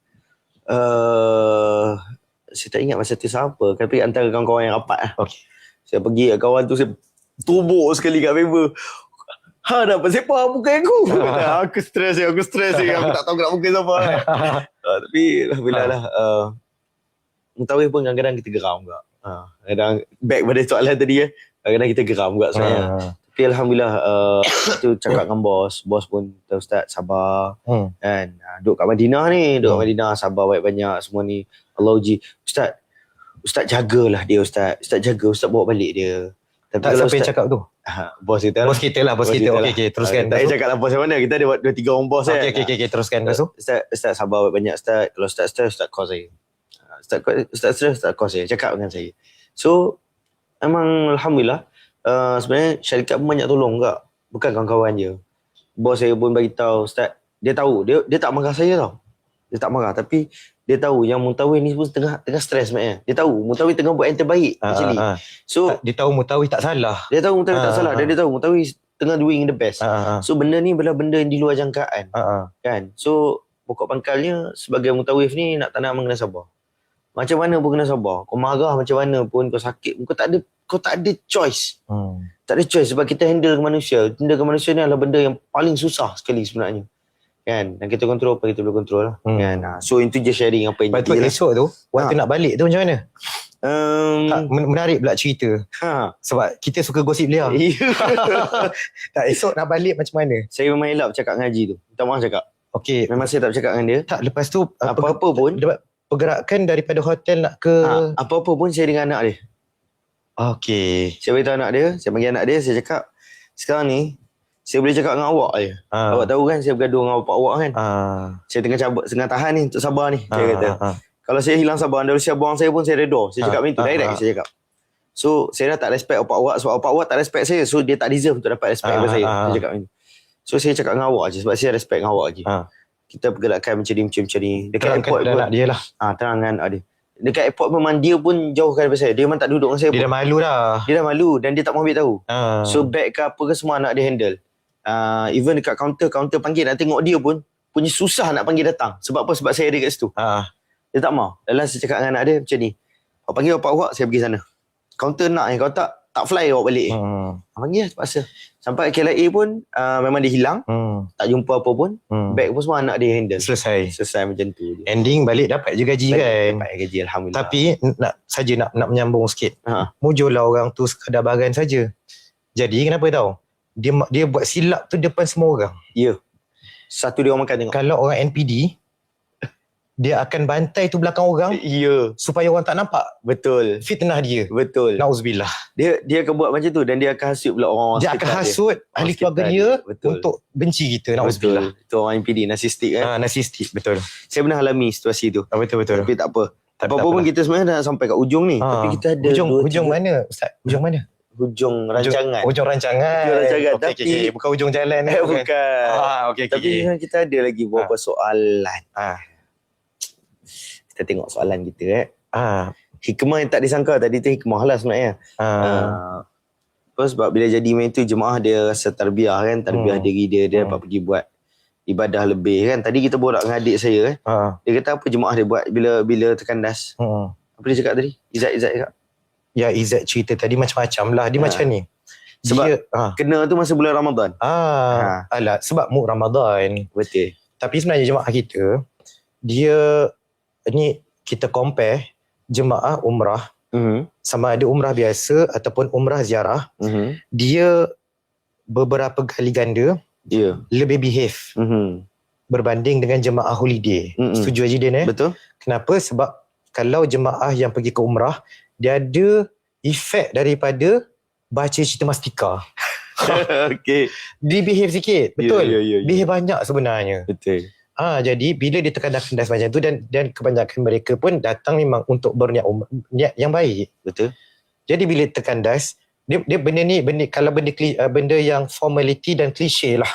Saya tak ingat masa tu siapa. Tapi antara kawan-kawan yang rapat lah. Saya pergi kat kawan tu, saya tumbuk sekali kat paper. Dapat sepak muka aku. Aku stres. Aku tak tahu nak muka siapa. Tapi Alhamdulillah lah. Mutawif pun kadang-kadang kita geram juga. Kadang back pada soalan tadi kadang-kadang kita geram juga sebenarnya. Tapi Alhamdulillah tu cakap dengan bos pun kata Ustaz sabar kan. Duduk kat Madinah ni, sabar banyak-banyak semua ni. Allah uji. Ustaz jagalah dia Ustaz jaga, Ustaz bawa balik dia. Tapi tak siapa yang cakap tu? Bos kita lah. Bos kita lah, bos kita. Okey, teruskan. Tak payah cakap lah bos yang mana. Kita ada 2-3 orang bos kan. Okey, teruskan. Lepas tu? Ustaz sabar banyak Ustaz. Kalau Ustaz stress, Ustaz call saya. Ustaz stress, Ustaz call saya. Cakap dengan saya. So, memang Alhamdulillah. Sebenarnya syarikat pun banyak tolong tak. Bukan kawan-kawan je. Bos saya pun bagi tahu Ustaz. Dia tahu. Dia tak marah saya tau. Dia tak marah. Tapi dia tahu yang Muntawif ni pun tengah stres sebenarnya. Dia tahu Muntawif tengah buat yang terbaik actually. So dia tahu Muntawif tak salah. Dia tahu Muntawif tak salah. Dan dia tahu Muntawif tengah doing the best. So benda ni adalah benda yang di luar jangkaan. Kan? So pokok pangkalnya sebagai Muntawif ni nak tak nak kena sabar. Macam mana pun kena sabar. Kau marah macam mana pun, kau sakit, kau tak ada choice. Tak ada choice sebab kita handle manusia. Handle manusia ni adalah benda yang paling susah sekali sebenarnya. Kan? Dan kita kontrol apa kita boleh kontrol lah. Kan? So itu je sharing apa yang jadi lah. Esok tu waktu nak balik tu macam mana? Tak, menarik pula cerita. Sebab kita suka gosip dia. Tak, esok nak balik macam mana? Saya memang elak bercakap dengan Haji tu. Minta maaf cakap. Okey. Memang saya tak bercakap dengan dia. Tak, lepas tu apa-apa pun pergerakan daripada hotel nak ke apa-apa pun saya dengan anak dia. Okey. Saya beritahu anak dia, saya panggil anak dia, saya cakap sekarang ni saya boleh cakap dengan awak je. Awak tahu kan saya bergaduh dengan bapak awak kan. Saya tengah tahan ni untuk sabar ni. Saya kata. Kalau saya hilang sabar, anda usia buang saya pun saya reda. Saya cakap macam tu, direct saya cakap. So saya dah tak respect bapak awak sebab bapak awak tak respect saya. So dia tak deserve untuk dapat respect daripada saya. Saya cakap macam tu. So saya cakap dengan awak je sebab saya respect dengan awak je. Kita pergerakan macam ni. Dekat airport pun dia lah. Terangkan dia. Dekat airport memang dia pun jauhkan daripada saya. Dia memang tak duduk dengan saya. Dia dah malu dah. Dia dah malu dan dia tak mahu ambil tahu. So bag ke apa ke semua anak dia handle. Even dekat kaunter panggil nak tengok dia pun punya susah nak panggil datang. Sebab apa? Sebab saya ada kat situ. Dia tak mahu. Lalu saya cakap dengan anak dia macam ni. Awak panggil bapak awak, saya pergi sana. Kaunter nak kalau tak fly awak balik. Panggil terpaksa. Sampai KLIA pun memang dia hilang. Tak jumpa apa pun. Bag pun semua anak dia handle. Selesai macam tu je. Ending balik dapat je gaji kan. Dapat gaji Alhamdulillah. Tapi nak menyambung sikit. Mujurlah orang tu sekadar baran saja. Jadi kenapa tahu? Dia buat silap tu depan semua orang. Ya. Satu dia orang makan tengok. Kalau orang NPD dia akan bantai tu belakang orang. Ya. Supaya orang tak nampak. Betul. Fitnah dia. Betul. Nauzubillah. Dia akan buat macam tu dan dia akan hasut pula orang. Dia akan hasut ahli keluarga dia untuk benci kita. Nauzubillah. Itu orang NPD narsistik kan. Narsistik, betul. Saya pernah alami situasi tu. Betul. Tapi tak apa. Apa-apa pun kita sebenarnya dah sampai kat ujung ni. Tapi kita ada hujung mana Ustaz? Hujung mana? Hujung rancangan. Hujung rancangan. Okey. Bukan hujung jalan. Bukan. Okey. Tapi kita ada lagi beberapa soalan. Kita tengok soalan kita hikmah yang tak disangka tadi tu hikmah lah sebenarnya. Sebab bila jadi imam tu jemaah dia rasa tarbiyah kan. Tarbiyah diri dia dapat pergi buat ibadah lebih kan. Tadi kita borak dengan adik saya kan. Dia kata apa jemaah dia buat bila terkandas. Apa dia cakap tadi? Izzat cakap. Ya, Izzat cerita tadi macam-macam lah. Dia macam ni. Sebab kena tu masa bulan Ramadan. Alah, sebab mood Ramadan. Betul. Tapi sebenarnya jemaah kita, dia ni kita compare jemaah umrah sama ada umrah biasa ataupun umrah ziarah. Dia beberapa kali ganda lebih behave berbanding dengan jemaah holiday. Setuju Haji Din Betul. Kenapa? Sebab kalau jemaah yang pergi ke umrah, dia ada efek daripada baca cerita Mastika. Okey. Dia behave sikit. Betul. Ya. Behave banyak sebenarnya. Betul. Jadi bila dia terkandas-kandas macam tu dan kebanyakan mereka pun datang memang untuk berniat niat yang baik. Betul. Jadi bila terkandas, dia benda ni kalau benda yang formality dan klise lah.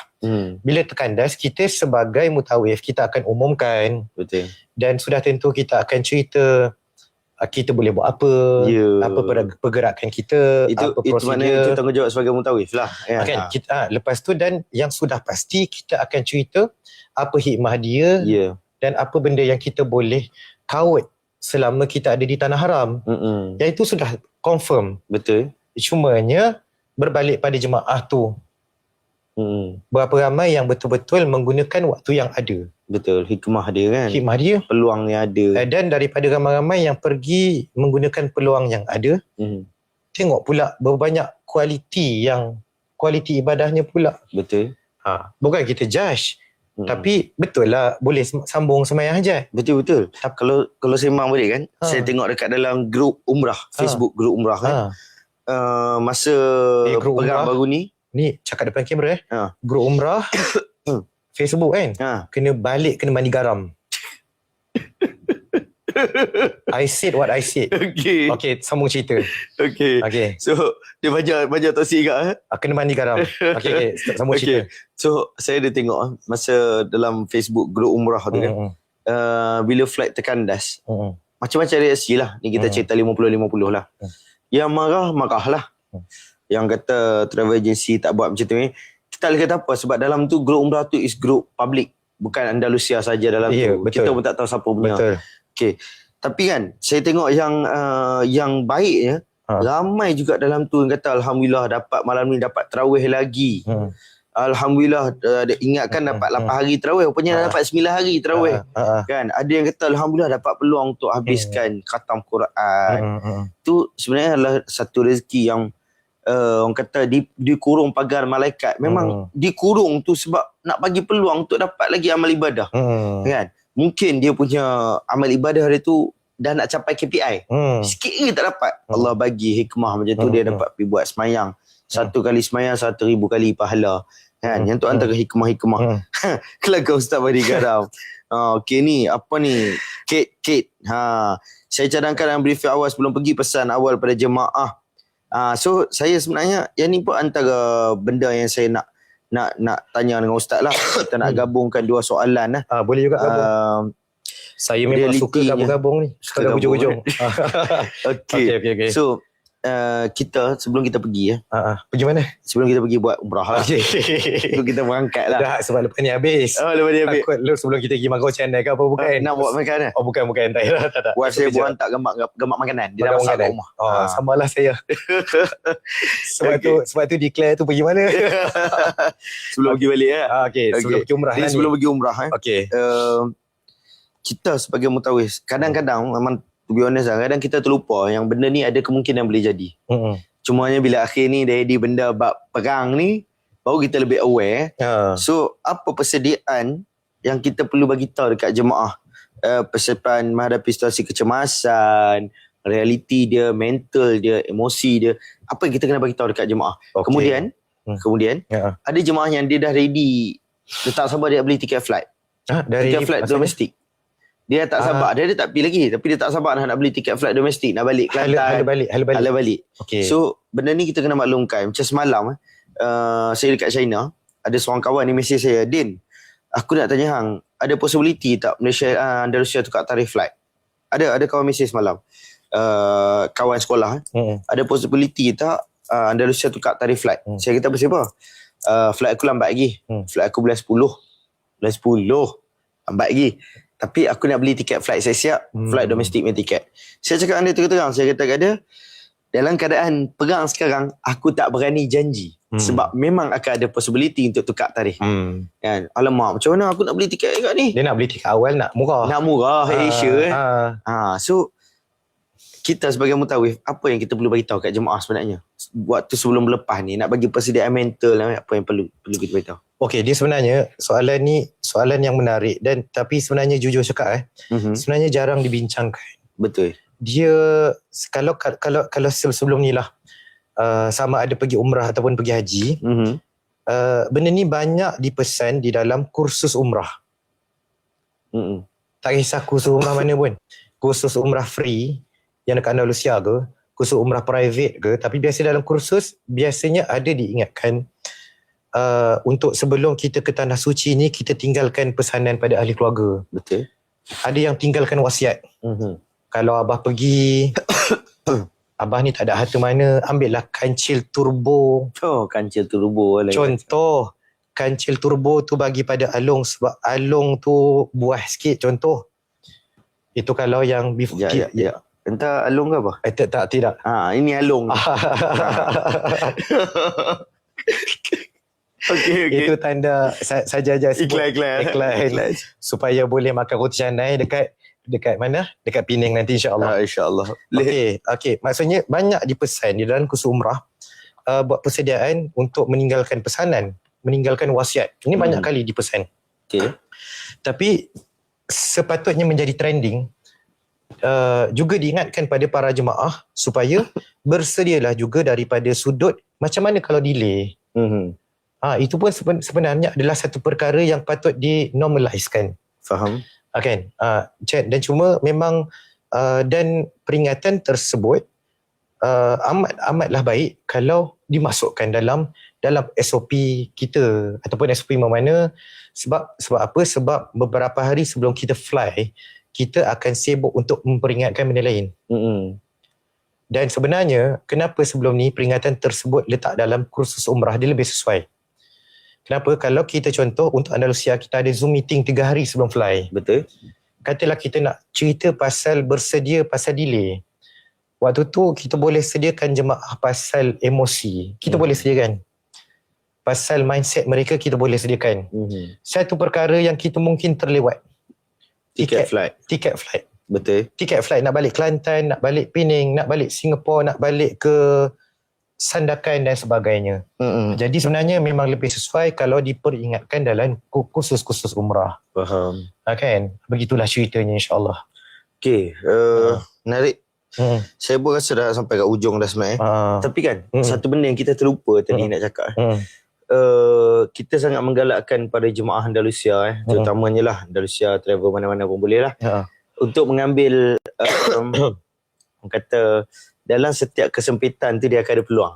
Bila terkandas, kita sebagai mutawif kita akan umumkan. Betul. Dan sudah tentu kita akan cerita kita boleh buat apa, apa pergerakan kita, apa prosedur. Itu maknanya itu tanggungjawab sebagai mutawif lah. Kan, lepas tu dan yang sudah pasti kita akan cerita apa hikmah dia dan apa benda yang kita boleh kawat selama kita ada di tanah haram. Yang itu sudah confirm. Betul. Cumanya berbalik pada jemaah tu. Berapa ramai yang betul-betul menggunakan waktu yang ada. Betul, hikmah dia kan. Hikmah dia. Peluang yang ada. Dan daripada ramai-ramai yang pergi menggunakan peluang yang ada, tengok pula berapa banyak kualiti ibadahnya pula. Betul. Bukan kita judge. Tapi betul lah boleh sambung sembahyang hajat. Betul. Kalau sembang balik kan, saya tengok dekat dalam grup umrah, Facebook grup umrah kan. masa grup perang umrah. baru ni. Ni cakap depan kamera Ha. Grup umrah Facebook kan. Ha. Kena balik, kena mandi garam. I said what I said. Okay. Okay, sambung cerita. Okay. Okay, So dia banyak toksik juga. kena mandi garam. Okay, sambung cerita. So saya ada tengok masa dalam Facebook grup umrah tu kan. Bila flight terkandas, macam-macam reaksi lah. Ni kita cerita 50-50 lah. Yang marah lah. Yang kata travel agency tak buat macam tu ni. Kita boleh kata apa? Sebab dalam tu grup umrah tu is grup public. Bukan Andalusia saja dalam tu. Betul. Kita pun tak tahu siapa punya. Betul. Okay. Tapi kan saya tengok yang baiknya, ramai juga dalam tu yang kata alhamdulillah dapat malam ni dapat tarawih lagi. Alhamdulillah ingatkan dapat 8 hari tarawih, rupanya dah dapat 9 hari tarawih. Kan ada yang kata alhamdulillah dapat peluang untuk habiskan khatam Quran. Tu sebenarnya adalah satu rezeki yang orang kata dikurung pagar malaikat. Memang dikurung tu sebab nak bagi peluang untuk dapat lagi amal ibadah. Kan? Mungkin dia punya amal ibadah dia tu dah nak capai KPI. Sikit ke tak dapat. Allah bagi hikmah macam tu, dia dapat pergi buat semayang. 1 kali semayang 1,000 kali pahala. Kan? Yang tu antara hikmah-hikmah. Kelakar Ustaz Badi Garam. Okay ni, apa ni? Kate. Saya cadangkan dalam briefing awal sebelum pergi, pesan awal pada jemaah. So saya sebenarnya yang ni pun antara benda yang saya nak tanya dengan Ustaz lah. Kita nak gabungkan 2 soalan lah. Boleh juga gabung. Saya memang suka gabung-gabung ni. Suka hujung-hujung. Okay. So kita sebelum kita pergi pergi mana? Sebelum kita pergi buat umrah lah. So kita berangkat lah. Dah, sebab lepas ni habis. Lepas ni habis. Takut lu sebelum kita pergi makan channel ke apa bukan? Nak buat makan lah. Bukan. Tak. Buat saya buat hantar gambar makanan. Dia dah masak kat rumah. Samalah saya. sebab tu declare tu pergi mana? Sebelum pergi balik lah. Okay. Sebelum pergi umrah lah ni. Sebelum pergi umrah Okay. Kita sebagai mutawif, kadang-kadang memang to be honest lah, kadang kita terlupa yang benda ni ada kemungkinan boleh jadi. Cumanya bila akhir ni dah jadi benda bab perang ni, baru kita lebih aware. So apa persediaan yang kita perlu bagi tahu dekat jemaah? Persiapan menghadapi situasi kecemasan, realiti dia, mental dia, emosi dia. Apa yang kita kena bagi tahu dekat jemaah? Kemudian ada jemaah yang dia dah ready, dia tak sabar dia beli tiket flight. Tiket flight domestik. Dia tak sabar. Dia tak pergi lagi. Tapi dia tak sabar nak beli tiket flight domestik. Nak balik Kelantan. Hala balik. Okay. So, benda ni kita kena maklumkan. Macam semalam, saya dekat China. Ada seorang kawan ni mesej saya. Din, aku nak tanya hang. Ada possibility tak Malaysia, Andalusia tukar tarikh flight? Ada kawan mesej semalam. Kawan sekolah. Ada possibility tak Andalusia tukar tarikh flight? Saya kata apa? Flight aku lambat lagi. Flight aku bulan 10. Lambat lagi. Tapi aku nak beli tiket flight, saya siap. Flight domestik punya tiket. Saya cakap dengan dia terang. Saya kata kat dia, dalam keadaan perang sekarang, aku tak berani janji. Sebab memang akan ada possibility untuk tukar tarikh. Kan? Alamak, macam mana aku nak beli tiket kat ni? Dia nak beli tiket awal nak murah. Asia. So, kita sebagai mutawif, apa yang kita perlu bagi tahu kat jemaah sebenarnya? Waktu sebelum lepas ni, nak bagi persediaan mental, apa yang perlu kita beritahu? Okey, dia sebenarnya soalan ni soalan yang menarik dan tapi sebenarnya jujur cakap sebenarnya jarang dibincangkan. Betul. Dia kalau sebelum ni lah sama ada pergi umrah ataupun pergi haji, benda ni banyak dipesan di dalam kursus umrah. Tak kisah kursus umrah mana pun. Kursus umrah free yang dekat Andalusia ke, kursus umrah private ke, tapi biasa dalam kursus biasanya ada diingatkan untuk sebelum kita ke tanah suci ni kita tinggalkan pesanan pada ahli keluarga. Betul. Ada yang tinggalkan wasiat. Kalau abah pergi abah ni tak ada harta mana, ambillah kancil turbo. Kancil turbo lah. Contoh, kancil turbo tu bagi pada Along sebab Along tu buah sikit contoh. Itu kalau yang beef. Ya. Entah Along ke apa? Tidak. Ini Along. Okay. Itu tanda saja sebut iklan supaya boleh makan roti canai dekat mana? Dekat Penang nanti insya-Allah. InsyaAllah. Okey. Maksudnya banyak dipesan di dalam kursus umrah buat persediaan untuk meninggalkan pesanan, meninggalkan wasiat. Ini banyak kali dipesan. Okey. Tapi sepatutnya menjadi trending juga diingatkan pada para jemaah supaya bersedialah juga daripada sudut macam mana kalau delay. Itu pun sebenarnya adalah satu perkara yang patut dinormalisekan. Faham. Kan? Dan cuma memang dan peringatan tersebut amatlah baik kalau dimasukkan dalam SOP kita ataupun SOP mana. Sebab apa? Sebab beberapa hari sebelum kita fly, kita akan sibuk untuk memperingatkan benda lain. Dan sebenarnya kenapa sebelum ni peringatan tersebut letak dalam kursus umrah, dia lebih sesuai. Kenapa? Kalau kita contoh untuk Andalusia, kita ada Zoom meeting 3 hari sebelum fly. Betul. Katalah kita nak cerita pasal bersedia pasal delay. Waktu tu kita boleh sediakan jemaah pasal emosi. Kita boleh sediakan. Pasal mindset mereka kita boleh sediakan. Satu perkara yang kita mungkin terlewat. Tiket flight. Betul. Tiket flight nak balik Kelantan, nak balik Penang, nak balik Singapura, nak balik ke Sandakan dan sebagainya. Jadi sebenarnya memang lebih sesuai kalau diperingatkan dalam kursus-kursus umrah. Faham. Kan? Begitulah ceritanya, insyaAllah. Okay. Menarik. Saya pun rasa dah sampai kat ujung dah sebenarnya. Tapi kan, satu benda yang kita terlupa tadi nak cakap. Kita sangat menggalakkan pada jemaah Andalusia, terutamanya lah Andalusia travel mana-mana pun boleh lah. Untuk mengambil orang kata dalam setiap kesempitan tu dia akan ada peluang.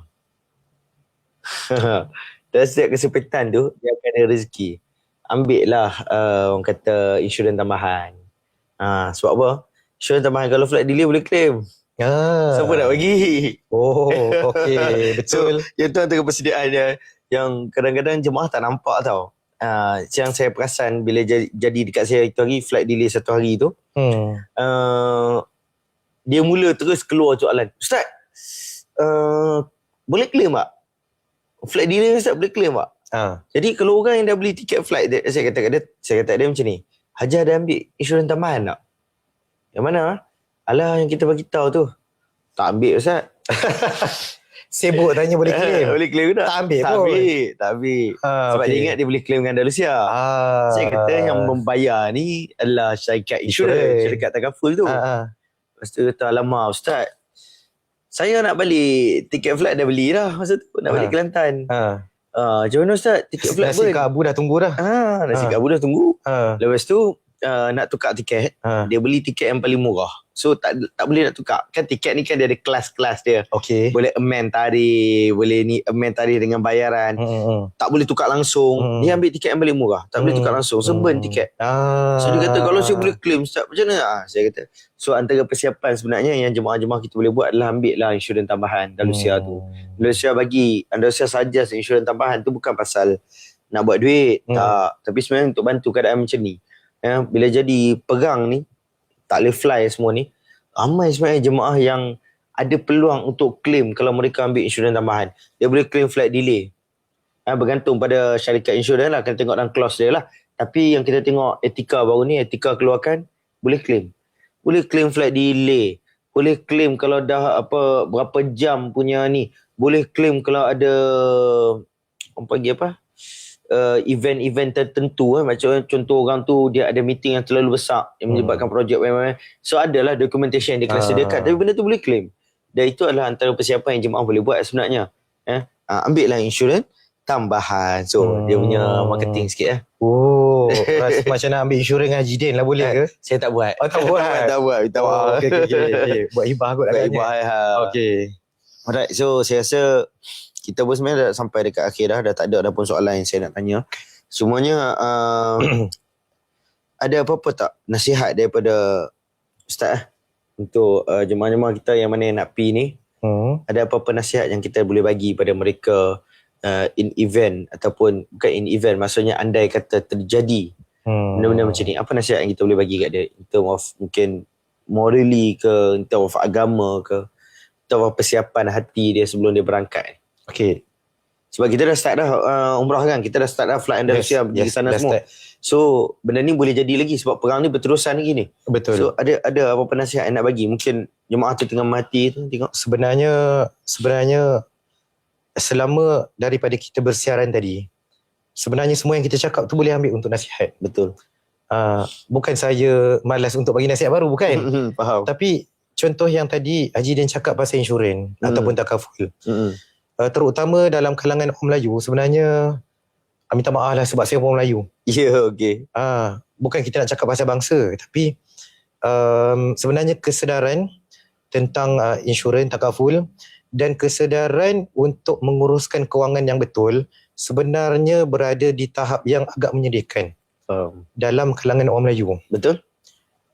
Dalam setiap kesempitan tu dia akan ada rezeki. Ambil lah orang kata insurans tambahan. Sebab apa? Insurans tambahan kalau flight delay boleh claim. Siapa nak bagi? Oh, okey, betul. So, yang tu antara persediaan dia yang kadang-kadang jemaah tak nampak tau. Yang saya perasan bila jadi dekat saya itu hari, flight delay 1 hari tu, dia mula terus keluar soalan, Ustaz, boleh claim tak? Flight delay Ustaz boleh claim tak? Jadi kalau orang yang dah beli tiket flight dia, saya kata dia macam ni, Hajar dah ambil insurans tambahan tak? Yang mana? Alah yang kita bagi tahu tu. Tak ambil Ustaz. Sibuk tanya boleh claim. Boleh claim tak? Tak ambil pun. Tak ambil. Sebab dia ingat dia boleh claim dengan Andalusia. Saya kata yang membayar ni adalah syarikat insurans, syarikat takaful tu. Lepas tu kata, alamak Ustaz, saya nak balik tiket flight dah beli dah masa tu, nak balik Kelantan. Macam mana Ustaz, tiket flight nasi kabu dah tunggu dah. Nasi kabu dah tunggu. Lepas tu nak tukar tiket, dia beli tiket yang paling murah. So tak boleh nak tukar. Kan tiket ni kan dia ada kelas-kelas dia. Okay. Boleh amend tarikh, boleh ni amend tarikh dengan bayaran. Tak boleh tukar langsung. Dia ambil tiket yang paling murah. Tak boleh tukar langsung. So burn tiket. So dia kata kalau saya boleh claim Ustaz macam mana? Saya kata. So antara persiapan sebenarnya yang jemaah-jemaah kita boleh buat adalah ambil lah insurans tambahan Andalusia tu. Andalusia saja insurans tambahan tu bukan pasal nak buat duit. Tak. Tapi sebenarnya untuk bantu keadaan macam ni. Bila jadi perang ni, tak boleh fly semua ni, ramai sebenarnya jemaah yang ada peluang untuk claim kalau mereka ambil insurans tambahan. Dia boleh claim flight delay. Bergantung pada syarikat insurans lah, kena tengok dalam clause dia lah. Tapi yang kita tengok Etika baru ni, Etika keluarkan, boleh claim. Boleh claim flight delay. Boleh claim kalau dah berapa jam punya ni. Boleh claim kalau ada orang panggil event-event tertentu, macam contoh orang tu dia ada meeting yang terlalu besar yang menyebabkan projek so adalah documentation dia kena sediakan, tapi benda tu boleh claim. Dan itu adalah antara persiapan yang jemaah boleh buat sebenarnya. Ambil lah insurans tambahan, so dia punya marketing sikit Rasa macam nak ambil insurans dengan Haji Din lah, boleh ke? Saya tak buat. Tak buat? Tak buat. Okay. Buat hibah kot lah. Buat hibah. Okay. Alright, so saya rasa kita pun sebenarnya dah sampai dekat akhir dah tak ada pun soalan yang saya nak tanya. Semuanya ada apa-apa tak nasihat daripada Ustaz untuk jemaah-jemaah kita yang mana yang nak pergi ni? Ada apa-apa nasihat yang kita boleh bagi pada mereka in event ataupun bukan in event, maksudnya andai kata terjadi benda-benda macam ni, apa nasihat yang kita boleh bagi kat dia in term of mungkin morally ke, in term of agama ke, in term of persiapan hati dia sebelum dia berangkat? Okay. Sebab kita dah start dah umrah kan, kita dah start dah flight Andalusia pergi sana semua. So benda ni boleh jadi lagi sebab perang ni berterusan lagi ni. Betul. So ada apa nasihat yang nak bagi? Mungkin jemaah tu tengah mati tu tengok. Sebenarnya selama daripada kita bersiaran tadi, sebenarnya semua yang kita cakap tu boleh ambil untuk nasihat. Betul. Bukan saya malas untuk bagi nasihat baru, bukan. Faham. Tapi contoh yang tadi Haji Din cakap pasal insurans ataupun takaful. Terutama dalam kalangan orang Melayu, sebenarnya minta maaf lah sebab saya orang Melayu. Ya, okey. Bukan kita nak cakap pasal bangsa, tapi sebenarnya kesedaran tentang insurans takaful dan kesedaran untuk menguruskan kewangan yang betul sebenarnya berada di tahap yang agak menyedihkan dalam kalangan orang Melayu. Betul?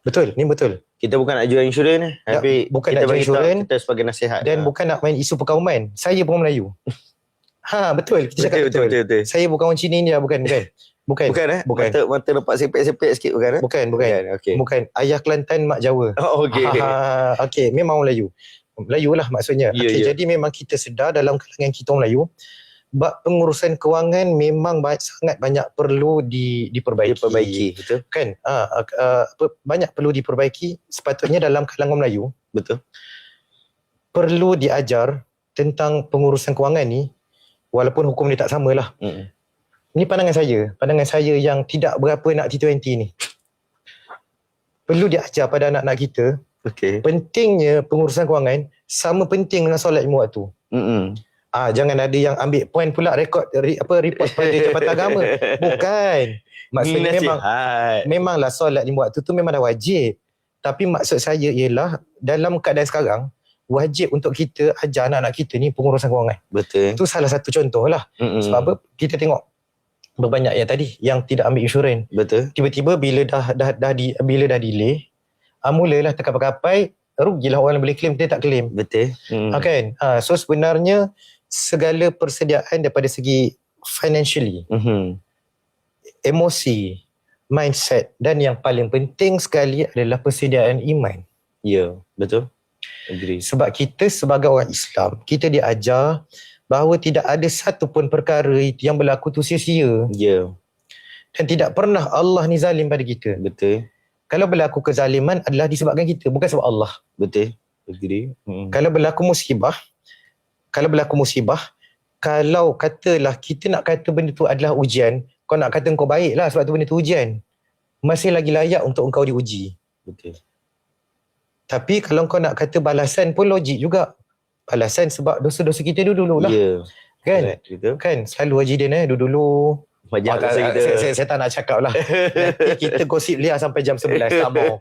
Betul, ni betul. Kita bukan nak jual insurans ni. Tapi bukan kita nak jual bagi tahu insurans kita sebagai nasihat. dan bukan nak main isu perkauman. Saya pun Melayu. Betul. Kita cakap betul. Betul. Saya bukan orang Cina India, bukan. Bukan. Bukan. Mata nampak sepek-sepek sikit, bukan? Bukan. Okey. Bukan. Ayah Kelantan, mak Jawa. Oh, okey. Okey, memang orang Melayu. Melayu lah maksudnya. Ya, ya. Jadi memang kita sedar dalam kalangan kita orang Melayu, bab pengurusan kewangan memang sangat banyak perlu diperbaiki. Betul. Kan? Banyak perlu diperbaiki. Sepatutnya dalam kalangan Melayu, Betul. perlu diajar tentang pengurusan kewangan ni, walaupun hukum ni tak samalah. Ni pandangan saya yang tidak berapa nak T20 ni. Perlu diajar pada anak-anak kita, Okey. pentingnya pengurusan kewangan sama penting dengan solat 5 waktu. Jangan ada yang ambil point pula report pada Jabatan Agama. Bukan. Maksudnya memanglah solat 5 waktu tu memang dah wajib. Tapi maksud saya ialah dalam keadaan sekarang wajib untuk kita ajar anak-anak kita ni pengurusan kewangan. Betul. Itu salah satu contoh lah. Sebab apa? Kita tengok berbanyak yang tadi yang tidak ambil insurans. Betul. Tiba-tiba bila dah delay, mulalah terkapai-kapai, rugilah orang yang boleh claim, dia tak claim. Betul. Kan? So sebenarnya segala persediaan daripada segi financially, emosi, mindset dan yang paling penting sekali adalah persediaan iman. Ya, betul. Agree. Sebab kita sebagai orang Islam, kita diajar bahawa tidak ada satu pun perkara itu yang berlaku tu sia-sia. Ya. Dan tidak pernah Allah ni zalim pada kita. Betul. Kalau berlaku kezaliman adalah disebabkan kita, bukan sebab Allah. Betul. Agree. Kalau berlaku musibah, kalau katalah kita nak kata benda tu adalah ujian, kau nak kata kau baik lah sebab tu benda tu ujian, masih lagi layak untuk engkau diuji. Betul. Tapi kalau kau nak kata balasan pun logik juga. Balasan sebab dosa-dosa kita dulu lah. Ya. Kan? Betul. Kan? Selalu Haji Din dulu. Banyak dosa kita. Saya tak nak cakap lah. Nanti kita gosip liar sampai jam 11. Tak mau.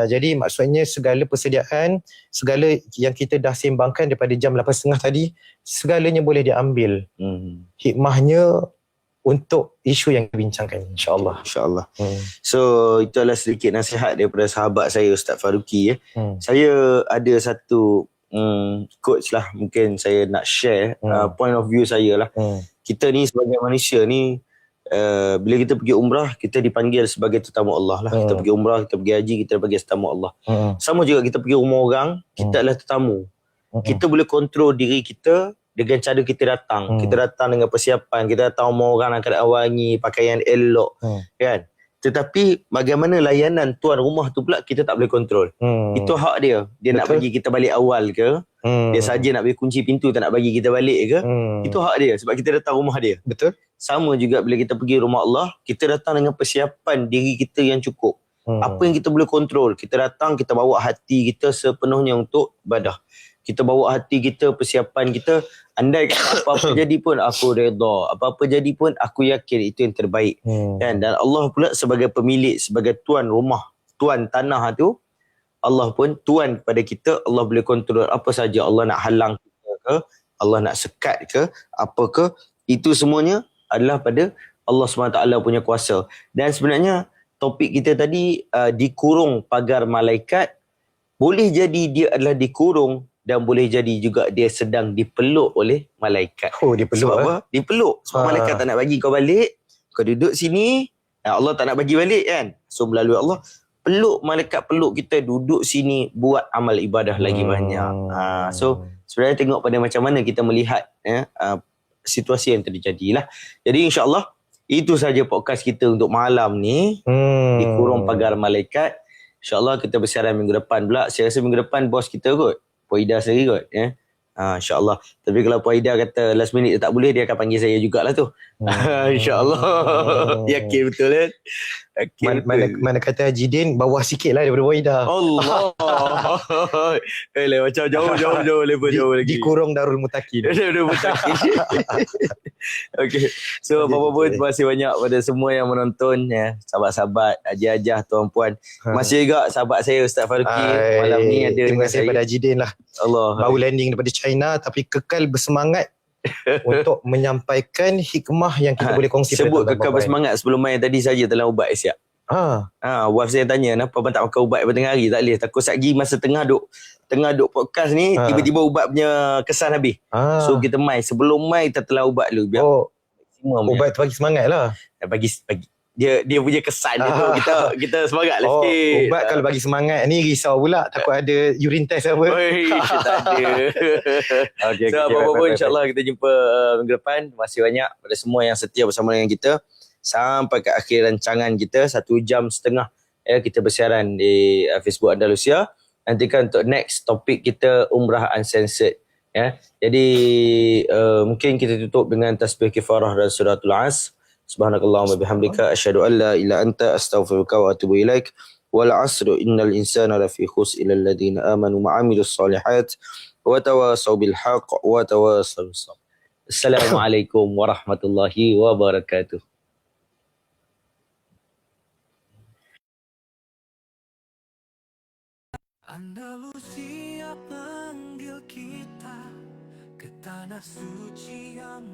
Jadi maksudnya segala persediaan, segala yang kita dah sembangkan daripada jam 8.30 tadi, segalanya boleh diambil. Hikmahnya untuk isu yang dibincangkan, insyaAllah. InsyaAllah. So itu adalah sedikit nasihat daripada sahabat saya Ustaz Faruqi. Saya ada satu quotes lah, mungkin saya nak share point of view saya lah. Kita ni sebagai manusia ni, bila kita pergi umrah, kita dipanggil sebagai tetamu Allah lah. Kita pergi umrah, kita pergi haji, kita pergi tetamu Allah. Sama juga kita pergi rumah orang, kita adalah tetamu. Kita boleh kontrol diri kita dengan cara kita datang. Kita datang dengan persiapan, kita datang rumah orang nak keadaan wangi, pakaian elok, kan? Tetapi bagaimana layanan tuan rumah tu pula kita tak boleh kontrol. Itu hak dia. Dia nak bagi kita balik awal ke, dia saja nak bagi kunci pintu tak nak bagi kita balik ke, itu hak dia sebab kita datang rumah dia. Betul. Sama juga bila kita pergi rumah Allah, kita datang dengan persiapan diri kita yang cukup. Apa yang kita boleh kontrol, kita datang, kita bawa hati kita sepenuhnya untuk ibadah. Kita bawa hati kita, persiapan kita, andai apa-apa jadi pun aku redha, apa-apa jadi pun aku yakin itu yang terbaik. Kan? Dan Allah pula sebagai pemilik, sebagai tuan rumah, tuan tanah tu, Allah pun tuan kepada kita. Allah boleh kontrol apa saja. Allah nak halang kita ke, Allah nak sekat ke, apa ke, itu semuanya adalah pada Allah SWT punya kuasa. Dan sebenarnya topik kita tadi, dikurung pagar malaikat, boleh jadi dia adalah dikurung dan boleh jadi juga dia sedang dipeluk oleh malaikat. Dipeluk. Sebab apa? Dipeluk. Sebab malaikat tak nak bagi kau balik, kau duduk sini, Allah tak nak bagi balik kan. So melalui Allah, peluk, malaikat peluk kita, duduk sini, buat amal ibadah lagi banyak. So sebenarnya tengok pada macam mana kita melihat situasi yang terjadi lah. Jadi insyaAllah itu saja podcast kita untuk malam ni, dikurung pagar malaikat. InsyaAllah kita bersiaran minggu depan pula. Saya rasa minggu depan bos kita kot, Puaida sendiri kot, InsyaAllah. Tapi kalau Puaida kata last minute dia tak boleh, dia akan panggil saya jugalah tu. InsyaAllah. Yakin betul kan? Okey. Mana kata Haji Din bawah sikit lah daripada Waidah. Allah. Macam jauh level jauh lagi. Di kurung Darul Mutakin. Dia bertakir. Okey. So apa pun terima kasih banyak pada semua yang menonton ya. Sahabat-sahabat, Haji-hajah, tuan-puan. Masih juga sahabat saya Ustaz Faruqi malam ni ada terima dengan kasih saya. pada Haji Din lah. Allah. Baru landing daripada China tapi kekal bersemangat untuk menyampaikan hikmah yang kita boleh kongsi. Sebut kekal bersemangat sebelum main tadi saja telan ubat siap. Wife saya tanya kenapa abang tak makan ubat pada tengah hari. Tak boleh, takut satgi masa tengah duk podcast ni tiba-tiba ubat punya kesan habis. So kita main, sebelum main kita telan ubat dulu biar maksimum. Ubat tu bagi semangat lah. Bagi dia punya kesan dia tu kita semangat lah sikit. Ubat kalau bagi semangat ni risau pula takut ada urine test apa. Oi, tak ada. Okay, so apa-apa pun insyaAllah kita jumpa minggu depan. Terima kasih banyak pada semua yang setia bersama dengan kita sampai ke akhir rancangan kita 1 jam setengah kita bersiaran di Facebook Andalusia. Nantikan untuk next topik kita Umrah Uncensored ya. Jadi mungkin kita tutup dengan tasbih kifarah dan suratul As. Subhanakallahumma bihamdika asyhadu an la ilaha illa anta astaghfiruka wa atubu ilaik. Wal 'asri innal insana lafi khusr illa alladhina amanu wa 'amilus solihat wa tawasaw bil haqq wa tawasaw bis sabr. Assalamualaikum warahmatullahi wabarakatuh. Andalusia panggil kita ke tanah suci yang